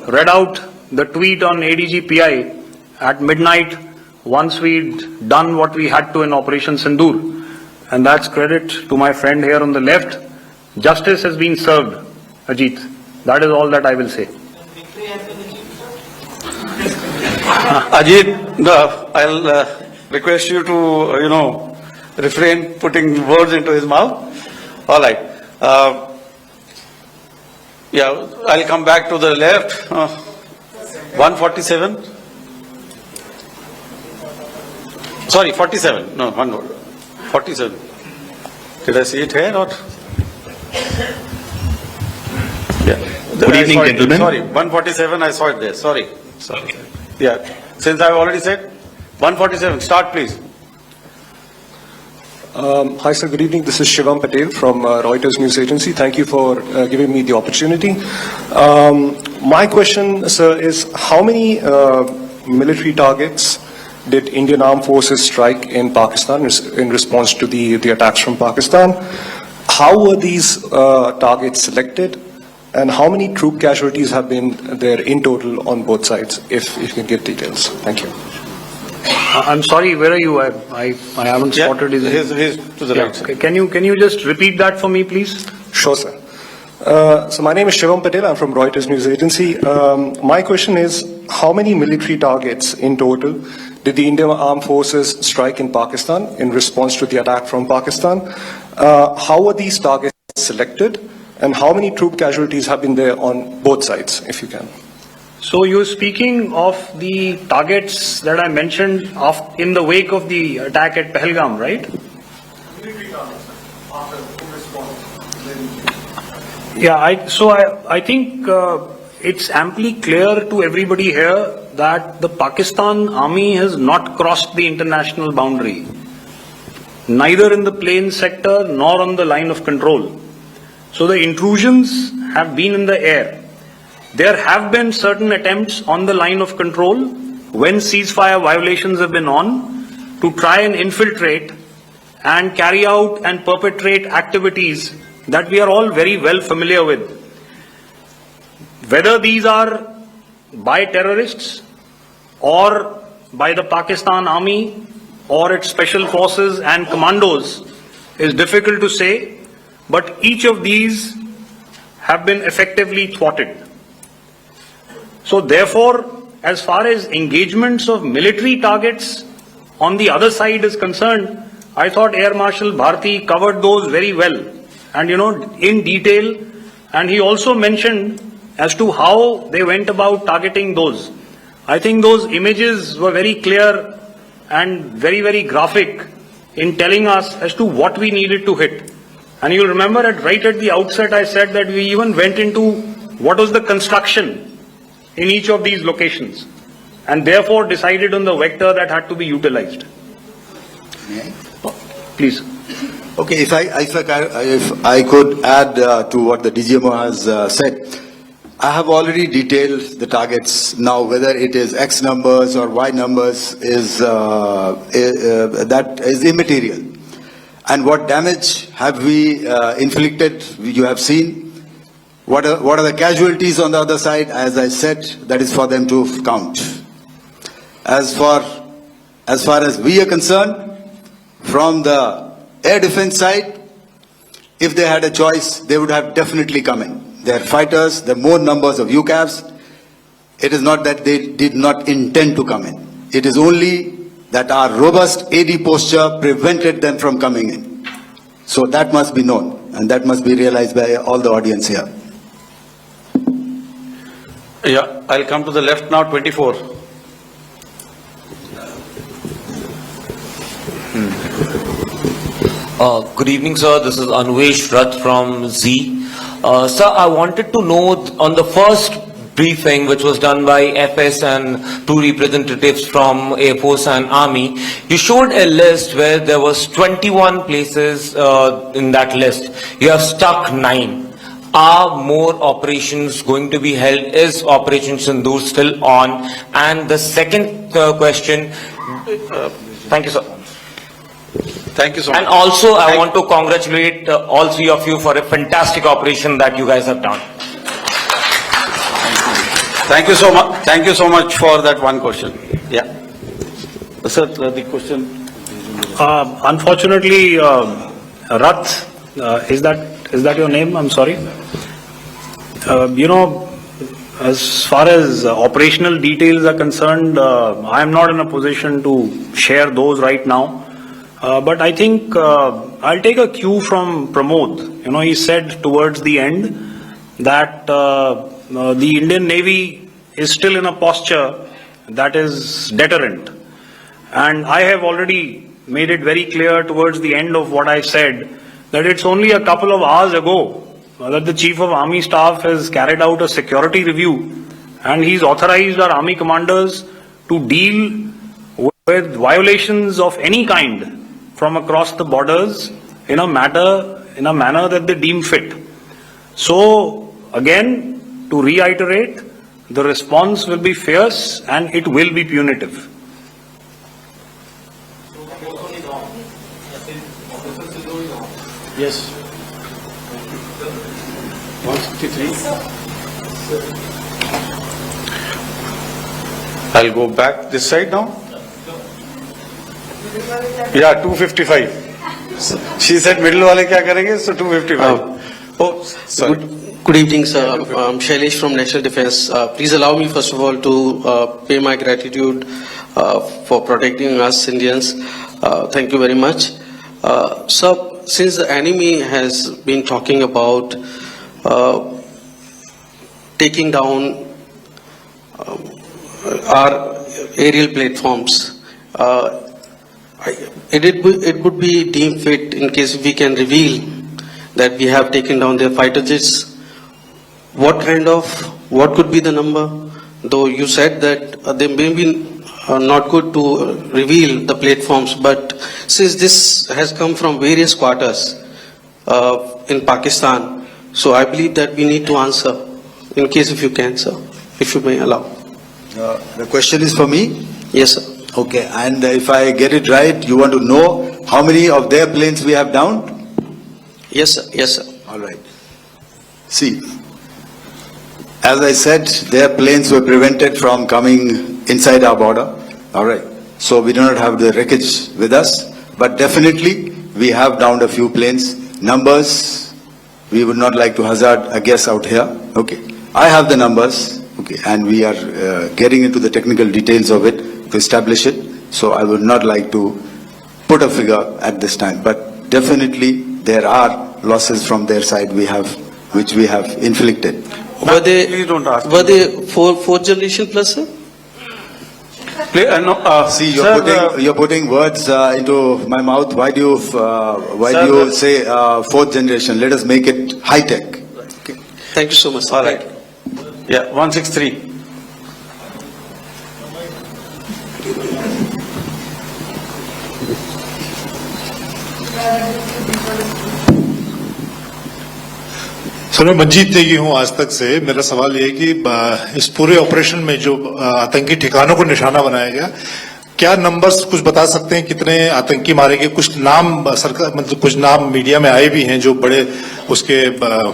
read out the tweet on ADG PI at midnight once we'd done what we had to in Operation Sindoor. And that's credit to my friend here on the left. Justice has been served, Ajit. That is all that I will say. Ajit, I'll request you to, refrain putting words into his mouth. All right. I'll come back to the left. 147. Sorry, 47. No, 47. Did I see it here or? Yeah. Good evening, gentlemen. Sorry, 147, I saw it there. Sorry. Yeah. Since I've already said, 147, start please. Hi, sir. Good evening. This is Shivam Patel from Reuters News Agency. Thank you for giving me the opportunity. My question, sir, is how many military targets did Indian Armed Forces strike in Pakistan in response to the attacks from Pakistan? How were these targets selected? And how many troop casualties have been there in total on both sides, if you can give details? Thank you. I'm sorry, where are you? I haven't spotted his. He's to the right. Okay. Can you just repeat that for me, please? Sure, sir. So my name is Shivam Patel. I'm from Reuters News Agency. My question is, how many military targets in total did the Indian Armed Forces strike in Pakistan in response to the attack from Pakistan? How were these targets selected? And how many troop casualties have been there on both sides, if you can? So you're speaking of the targets that I mentioned in the wake of the attack at Pahalgam, right? Yeah, I think it's amply clear to everybody here that the Pakistan Army has not crossed the international boundary, neither in the plain sector nor on the line of control. So the intrusions have been in the air. There have been certain attempts on the line of control when ceasefire violations have been on to try and infiltrate and carry out and perpetrate activities that we are all very well familiar with. Whether these are by terrorists or by the Pakistan Army or its special forces and commandos is difficult to say, but each of these have been effectively thwarted. So therefore, as far as engagements of military targets on the other side is concerned, I thought Air Marshal Bharti covered those very well and, in detail. And he also mentioned as to how they went about targeting those. I think those images were very clear and very, very graphic in telling us as to what we needed to hit. And you'll remember right at the outset I said that we even went into what was the construction in each of these locations and therefore decided on the vector that had to be utilized. Please. Okay, if I could add to what the DGMO has said, I have already detailed the targets. Now, whether it is X numbers or Y numbers is that is immaterial. And what damage have we inflicted? You have seen. What are the casualties on the other side? As I said, that is for them to count. As far as we are concerned, from the air defense side, if they had a choice, they would have definitely come in. They are fighters, there are more numbers of UCAVs. It is not that they did not intend to come in. It is only that our robust AD posture prevented them from coming in. So that must be known, and that must be realized by all the audience here. Yeah, I'll come to the left now, 24. Good evening, sir. This is Anvesh Rath from Z. Sir, I wanted to know on the first briefing which was done by FS and two representatives from Air Force and Army, you showed a list where there was 21 places in that list. You have stuck 9. Are more operations going to be held? Is Operation Sindoor still on? And the second question, thank you, sir. Thank you so much. And also, I want to congratulate all three of you for a fantastic operation that you guys have done. Thank you so much. Thank you so much for that one question. Yeah. Sir, the question. Unfortunately, Rath, is that your name? I'm sorry. As far as operational details are concerned, I am not in a position to share those right now. But I think I'll take a cue from Pramod. He said towards the end that the Indian Navy is still in a posture that is deterrent. And I have already made it very clear towards the end of what I said that it's only a couple of hours ago that the Chief of Army Staff has carried out a security review and he's authorized our Army commanders to deal with violations of any kind from across the borders in a manner that they deem fit. So again, to reiterate, the response will be fierce and it will be punitive. Yes. 163. I'll go back this side now. Yeah, 255. She said middle wale kya karenge, so 255. Oh, sorry. Good evening, sir. I'm Shailesh from National Defense. Please allow me, first of all, to pay my gratitude for protecting us Indians. Thank you very much. Sir, since the enemy has been talking about taking down our aerial platforms, it would be deemed fit in case we can reveal that we have taken down their fighter jets. What could be the number? Though you said that they may be not good to reveal the platforms, but since this has come from various quarters in Pakistan, so I believe that we need to answer, in case if you can, sir, if you may allow. The question is for me? Yes, sir. Okay, and if I get it right, you want to know how many of their planes we have downed? Yes, sir. Yes, sir. All right. See, as I said, their planes were prevented from coming inside our border. All right. So we do not have the wreckage with us, but definitely we have downed a few planes. Numbers, we would not like to hazard a guess out here. Okay. I have the numbers. Okay. And we are getting into the technical details of it to establish it. So I would not like to put a figure at this time, but definitely there are losses from their side which we have inflicted. Were they, please don't ask were they fourth generation plus, sir? See, sir, you're putting words into my mouth. Why do you Sir, say fourth generation? Let us make it high tech. Thank you so much. Sir. all right. Yeah, 163. Sir, मैं मंजीत नेगी हूं आज तक से। मेरा सवाल ये है कि इस पूरे ऑपरेशन में जो आतंकी ठिकानों को निशाना बनाया गया, क्या नंबर्स कुछ बता सकते हैं कितने आतंकी मारे गए? कुछ नाम सरकार, मतलब कुछ नाम मीडिया में आए भी हैं जो बड़े उसके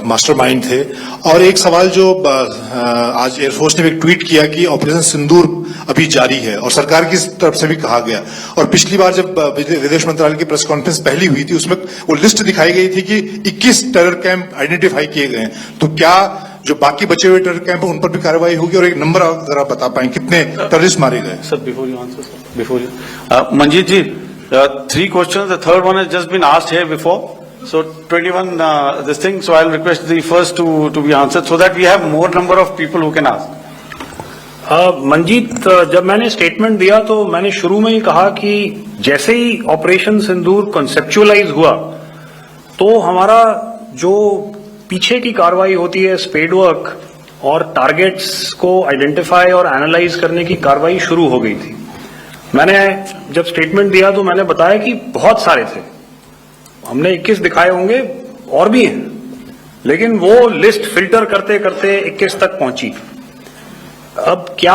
मास्टरमाइंड थे। और एक सवाल जो आज एयरफोर्स ने भी एक ट्वीट किया कि ऑपरेशन सिंदूर अभी जारी है और सरकार की तरफ से भी कहा गया। और पिछली बार जब विदेश मंत्रालय की प्रेस कॉन्फ्रेंस पहली हुई थी उसमें वो लिस्ट दिखाई गई थी कि 21 टेरर कैंप आइडेंटिफाई किए गए हैं। तो क्या जो बाकी बचे हुए टेरर कैंप उन पर भी कार्रवाई होगी? और एक नंबर अगर आप बता पाएं कितने टेररिस्ट मारे गए? Sir, before you answer, sir, before you. Manjeet ji, 3 questions. The third one has just been asked here before. So 21, this thing. So I'll request the first to be answered so that we have more number of people who can ask. Manjeet, जब मैंने statement दिया तो मैंने शुरू में ही कहा कि जैसे ही ऑपरेशन सिंदूर कॉन्सेप्चुअलाइज हुआ तो हमारा जो पीछे की कार्रवाई होती है, स्पेड वर्क और टारगेट्स को आइडेंटिफाई और एनालाइज करने की कार्रवाई शुरू हो गई थी। मैंने जब स्टेटमेंट दिया तो मैंने बताया कि बहुत सारे थे, हमने 21 दिखाए होंगे और भी हैं, लेकिन वो लिस्ट फिल्टर करते करते 21 तक पहुंची। अब क्या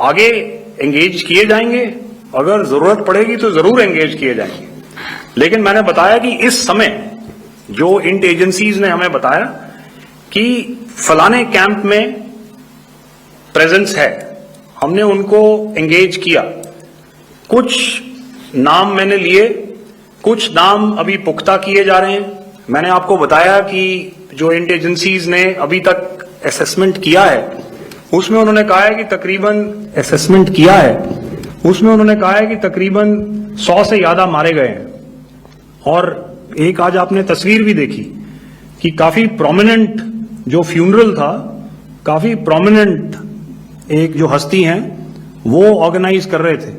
आगे एंगेज किए जाएंगे? अगर जरूरत पड़ेगी तो जरूर एंगेज किए जाएंगे, लेकिन मैंने बताया कि इस समय जो इंट एजेंसीज ने हमें बताया कि फलाने कैंप में प्रेजेंस है, हमने उनको एंगेज किया। कुछ नाम मैंने लिए, कुछ नाम अभी पुख्ता किए जा रहे हैं। मैंने आपको बताया कि जो इंट एजेंसीज ने अभी तक असेसमेंट किया है उसमें उन्होंने कहा है कि तकरीबन 100 से ज्यादा मारे गए हैं। और एक आज आपने तस्वीर भी देखी कि काफी प्रोमिनेंट जो फ्यूनरल था, काफी प्रोमिनेंट एक जो हस्ती हैं वो ऑर्गेनाइज कर रहे थे,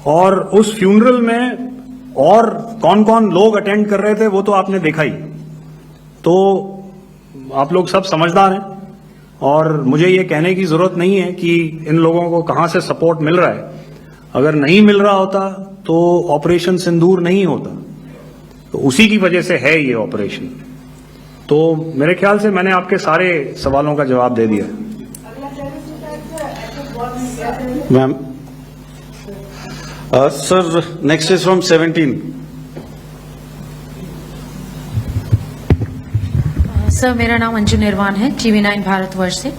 और उस फ्यूनरल में और कौन कौन लोग अटेंड कर रहे थे वो तो आपने देखा ही। तो आप लोग सब समझदार हैं और मुझे ये कहने की जरूरत नहीं है कि इन लोगों को कहां से सपोर्ट मिल रहा है। अगर नहीं मिल रहा होता तो ऑपरेशन सिंदूर नहीं होता, तो उसी की वजह से है ये ऑपरेशन। तो मेरे ख्याल से मैंने आपके सारे सवालों का जवाब दे दिया। Ma'am. Sir, next is from 17. Sir, मेरा नाम अंजू निर्वाण है, TV9 भारतवर्ष से।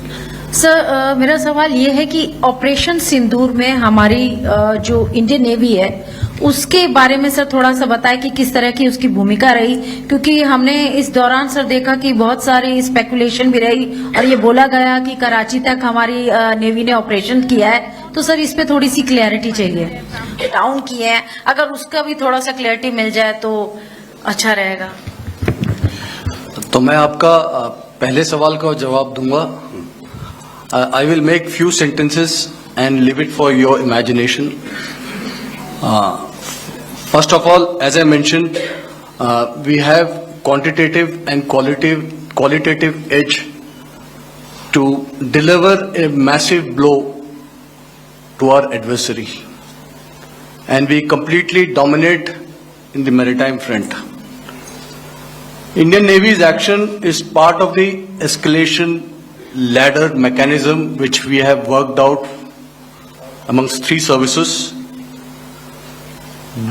सर, मेरा सवाल ये है कि ऑपरेशन सिंदूर में हमारी जो इंडियन नेवी है उसके बारे में सर थोड़ा सा बताएं कि किस तरह की उसकी भूमिका रही, क्योंकि हमने इस दौरान सर देखा कि बहुत सारी स्पेकुलेशन भी रही और ये बोला गया कि कराची तक हमारी नेवी ने ऑपरेशन किया है। तो सर इस पे थोड़ी सी क्लैरिटी चाहिए, डाउन किए हैं, अगर उसका भी थोड़ा सा क्लैरिटी मिल जाए तो अच्छा रहेगा। तो मैं आपका पहले सवाल का जवाब दूंगा। I will make few sentences and leave it for your imagination. First of all, as I mentioned, we have quantitative and qualitative edge to deliver a massive blow to our adversary, and we completely dominate in the maritime front. Indian Navy's action is part of the escalation ladder mechanism which we have worked out amongst 3 services.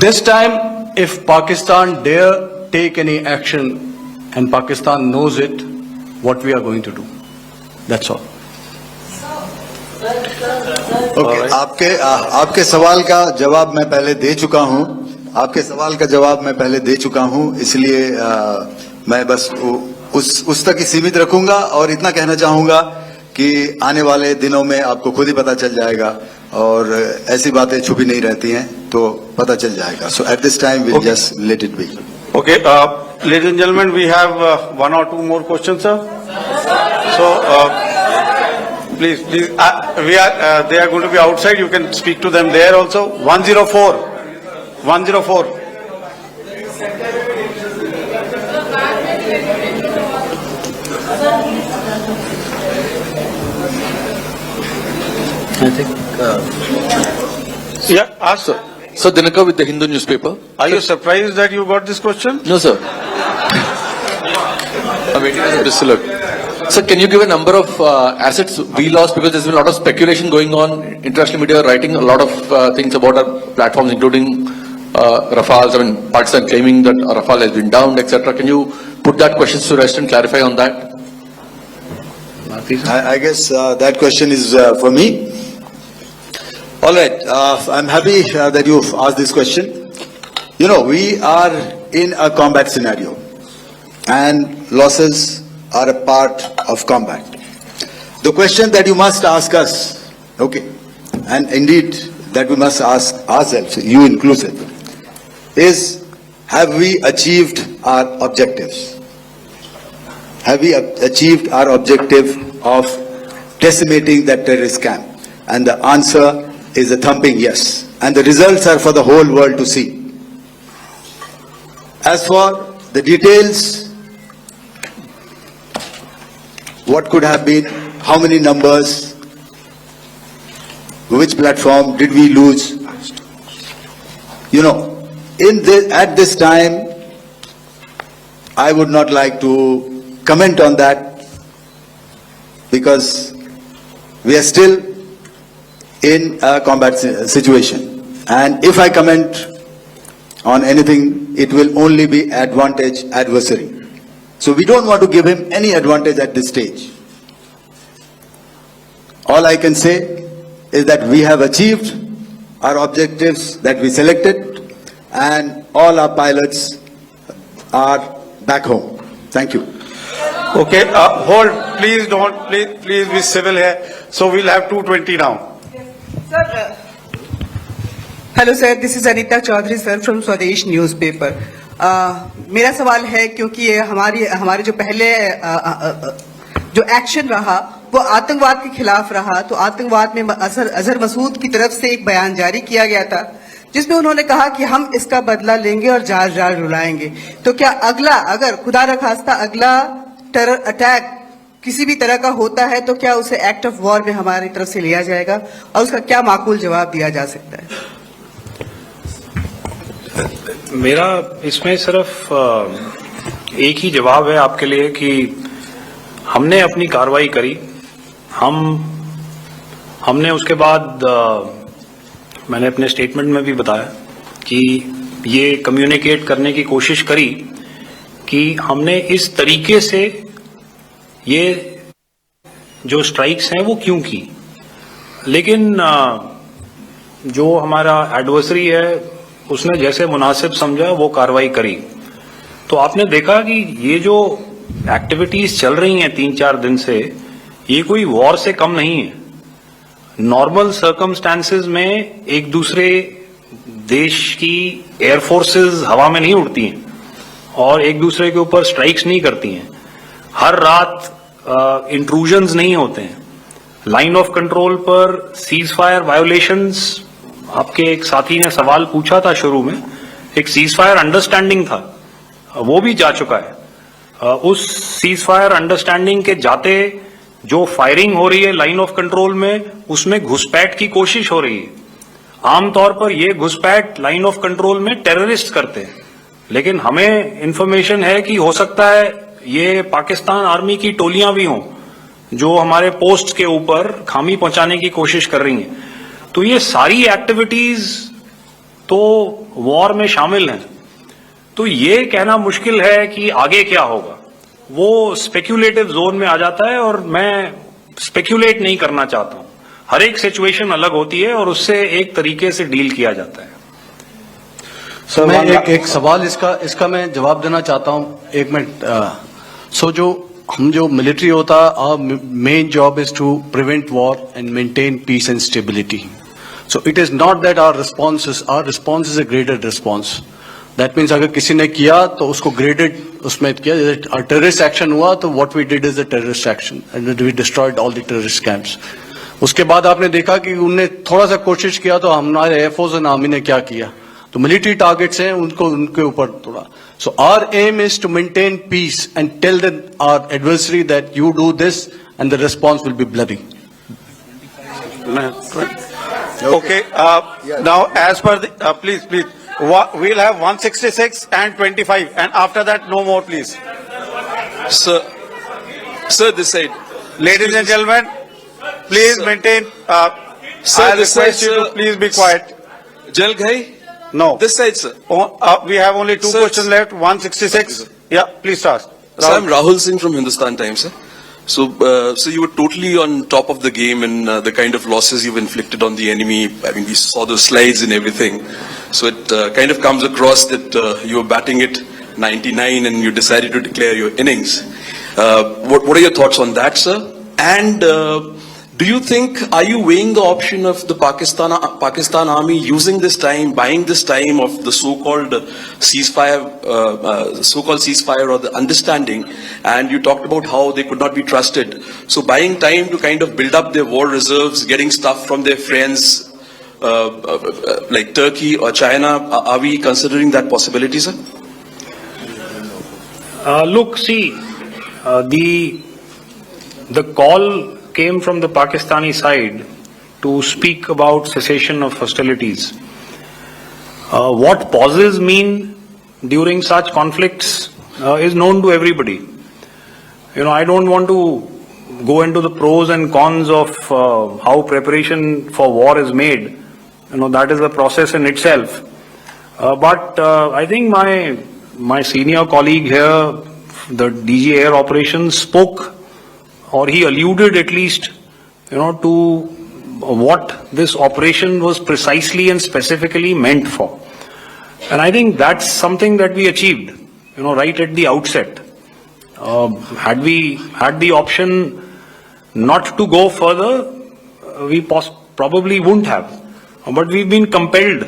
This time, if Pakistan dare take any action, and Pakistan knows it, what we are going to do. That's all. Okay, आपके सवाल का जवाब मैं पहले दे चुका हूं। इसलिए मैं बस उस तक ही सीमित रखूंगा और इतना कहना चाहूंगा कि आने वाले दिनों में आपको खुद ही पता चल जाएगा, और ऐसी बातें छुपी नहीं रहती हैं, तो पता चल जाएगा। So at this time we'll just let it be. Okay, ladies and gentlemen, we have 1 or 2 more questions, sir. So Please, they are going to be outside. You can speak to them there also. 104. 104. I think. Yeah, ask. So Dinakar with the Hindu newspaper. Are you surprised that you got this question? No, sir. I'm waiting for this to look. Sir, can you give a number of assets we lost, because there's been a lot of speculation going on. International media writing a lot of things about our platforms, including Rafales. I mean, Pakistan claiming that Rafale has been downed, etc. Can you put that question to rest and clarify on that? I guess that question is for me. All right, I'm happy that you've asked this question. You know, we are in a combat scenario, and losses are a part of combat. The question that you must ask us, okay, and indeed that we must ask ourselves, you inclusive, is have we achieved our objectives? Have we achieved our objective of decimating that terrorist camp? And the answer is a thumping yes. And the results are for the whole world to see. As for the details, what could have been, how many numbers, which platform did we lose? You know, at this time, I would not like to comment on that, because we are still in a combat situation. And if I comment on anything, it will only be advantage adversary. So we don't want to give him any advantage at this stage. All I can say is that we have achieved our objectives that we selected, and all our pilots are back home. Thank you. Okay, hold. Please don't. Please be civil here. So we'll have 220 now. Sir, hello sir, this is Anita Chaudhary sir from Swadesh newspaper. मेरा सवाल है, क्योंकि ये हमारे जो पहले जो action रहा वो आतंकवाद के खिलाफ रहा, तो आतंकवाद में अजहर मसूद की तरफ से एक बयान जारी किया गया था जिसमें उन्होंने कहा कि हम इसका बदला लेंगे और जार जार रुलाएंगे। तो क्या अगला, अगर खुदा न खास्ता अगला टेरर अटैक किसी भी तरह का होता है, तो क्या उसे एक्ट ऑफ वॉर में हमारी तरफ से लिया जाएगा और उसका क्या माकूल जवाब दिया जा सकता है? मेरा इसमें सिर्फ एक ही जवाब है आपके लिए कि हमने अपनी कार्रवाई करी। हमने उसके बाद मैंने अपने स्टेटमेंट में भी बताया कि ये कम्युनिकेट करने की कोशिश करी कि हमने इस तरीके से ये जो स्ट्राइक्स हैं वो क्यों की, लेकिन जो हमारा एडवर्सरी है उसने जैसे मुनासिब समझा वो कार्रवाई करी। तो आपने देखा कि ये जो एक्टिविटीज चल रही हैं 3-4 दिन से, ये कोई वॉर से कम नहीं है। नॉर्मल सर्कमस्टांसेस में एक दूसरे देश की एयरफोर्सेस हवा में नहीं उड़ती हैं और एक दूसरे के ऊपर स्ट्राइक्स नहीं करती हैं। हर रात इंट्रूजन्स नहीं होते हैं। लाइन ऑफ कंट्रोल पर सीज फायर वायोलेशंस, आपके एक साथी ने सवाल पूछा था शुरू में, एक सीज फायर अंडरस्टैंडिंग था, वो भी जा चुका है। उस सीज फायर अंडरस्टैंडिंग के जाते जो फायरिंग हो रही है लाइन ऑफ कंट्रोल में, उसमें घुसपैठ की कोशिश हो रही है। आमतौर पर ये घुसपैठ लाइन ऑफ कंट्रोल में टेररिस्ट करते हैं, लेकिन हमें इंफॉर्मेशन है कि हो सकता है ये पाकिस्तान आर्मी की टोलियां भी हों जो हमारे पोस्ट के ऊपर खामी पहुंचाने की कोशिश कर रही हैं। तो ये सारी एक्टिविटीज तो वॉर में शामिल हैं। तो ये कहना मुश्किल है कि आगे क्या होगा, वो स्पेक्यूलेटिव जोन में आ जाता है और मैं स्पेक्यूलेट नहीं करना चाहता हूं। हर एक सिचुएशन अलग होती है और उससे एक तरीके से डील किया जाता है। सर मैं एक सवाल इसका मैं जवाब देना चाहता हूं, 1 मिनट। जो मिलिट्री होता है, our main job is to prevent war and maintain peace and stability. So it is not that our response is a graded response. That means अगर किसी ने किया तो उसको graded उसमें किया, जैसे टेररिस्ट एक्शन हुआ तो what we did is a terrorist action and we destroyed all the terrorist camps. उसके बाद आपने देखा कि उनने थोड़ा सा कोशिश किया तो हमारे एयरफोर्स एंड आर्मी ने क्या किया, तो मिलिट्री टारगेट्स हैं उनको उनके ऊपर थोड़ा। So our aim is to maintain peace and tell the our adversary that you do this and the response will be bloody. Okay, now as per the, please, we'll have 166 and 25, and after that, no more, please. Sir, this side. Ladies and gentlemen, please maintain, Sir, I this side, request you to sir. please be quiet. Jal Ghai? No. This side, sir. We have only two Sir, questions left, 166. Yeah, please start. Sir, I'm Rahul Singh from Hindustan Times, sir. So you were totally on top of the game and the kind of losses you've inflicted on the enemy. I mean, we saw those slides and everything. So it kind of comes across that you were batting it 99 and you decided to declare your innings. What are your thoughts on that, sir? And do you think, are you weighing the option of the Pakistan army using this time, buying this time of the so-called ceasefire or the understanding? And you talked about how they could not be trusted. So buying time to kind of build up their war reserves, getting stuff from their friends like Turkey or China, are we considering that possibility, sir? Look, see, the call came from the Pakistani side to speak about cessation of hostilities. What pauses mean during such conflicts is known to everybody. You know, I don't want to go into the pros and cons of how preparation for war is made. You know, that is a process in itself. But I think my senior colleague here, the DG Air Operations, spoke, or he alluded at least, you know, to what this operation was precisely and specifically meant for. And I think that's something that we achieved, you know, right at the outset. Had we had the option not to go further, we probably wouldn't have. But we've been compelled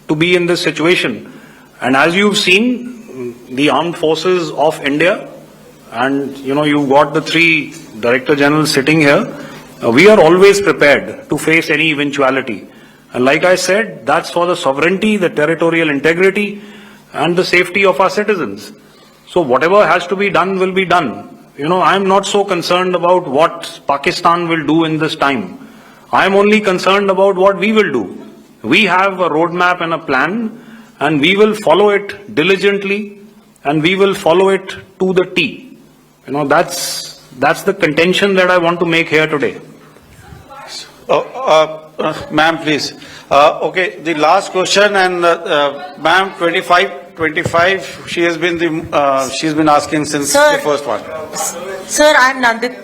to be in this situation. And as you've seen, the armed forces of India, and you know, you've got the three Director Generals sitting here, we are always prepared to face any eventuality. And like I said, that's for the sovereignty, the territorial integrity, and the safety of our citizens. So whatever has to be done will be done. You know, I'm not so concerned about what Pakistan will do in this time. I'm only concerned about what we will do. We have a roadmap and a plan, and we will follow it diligently, and we will follow it to the T. You know, that's the contention that I want to make here today. Ma'am, please. Okay, the last question, and ma'am, 25, she's been asking since the first one. Sir, I'm Nandita.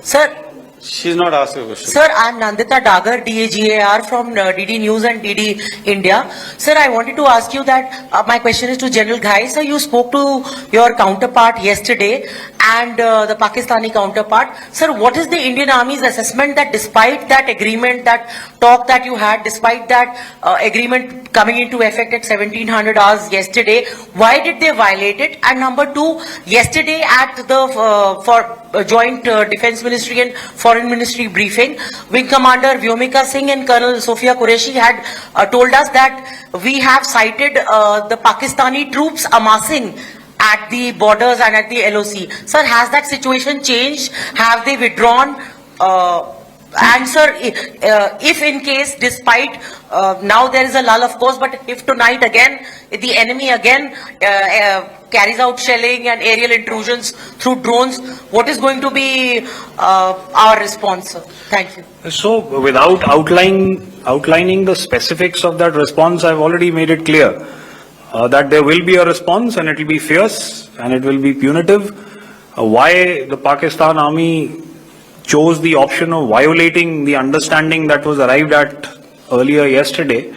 Sir, she's not asking a question. Sir, I'm Nandita Dagar, DAGAR from DD News and DD India. Sir, I wanted to ask you that my question is to General Ghai. Sir, you spoke to your counterpart yesterday and the Pakistani counterpart. Sir, what is the Indian Army's assessment that despite that agreement, that talk that you had, despite that agreement coming into effect at 1700 hours yesterday, why did they violate it? And number two, yesterday at the Joint Defence Ministry and Foreign Ministry briefing, Wing Commander Vyomika Singh and Colonel Sophia Qureshi had told us that we have cited the Pakistani troops amassing at the borders and at the LOC. Sir, has that situation changed? Have they withdrawn? And sir, if in case, despite now there is a lull, of course, but if tonight again the enemy again carries out shelling and aerial intrusions through drones, what is going to be our response, sir? Thank you. So, without outlining the specifics of that response, I've already made it clear that there will be a response, and it will be fierce and it will be punitive. Why the Pakistan Army chose the option of violating the understanding that was arrived at earlier yesterday,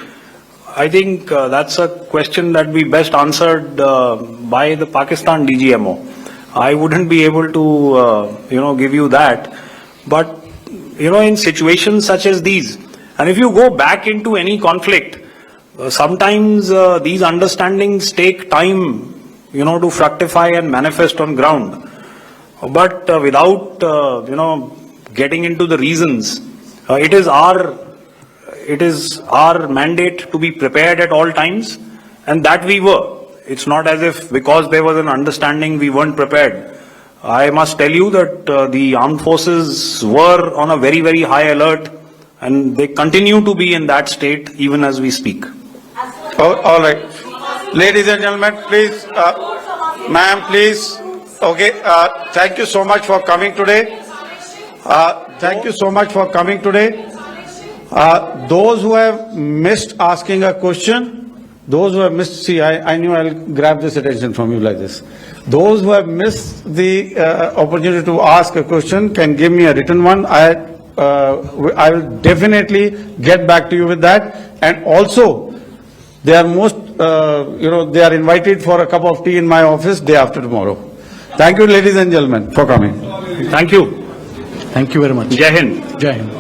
I think that's a question that we best answered by the Pakistan DGMO. I wouldn't be able to, give you that. But, in situations such as these, and if you go back into any conflict, sometimes these understandings take time to fructify and manifest on ground. But without, getting into the reasons, it is our mandate to be prepared at all times, and that we were. It's not as if because there was an understanding we weren't prepared. I must tell you that the armed forces were on a very, very high alert, and they continue to be in that state even as we speak. All right. Ladies and gentlemen, please, ma'am, please. Okay, thank you so much for coming today. Thank you so much for coming today. Those who have missed asking a question, those who have missed, see, I knew I'll grab this attention from you like this. Those who have missed the opportunity to ask a question can give me a written one. I will definitely get back to you with that. And also, they are they are invited for a cup of tea in my office day after tomorrow. Thank you, ladies and gentlemen, for coming. Thank you. Thank you very much. Jai Hind. Jai Hind.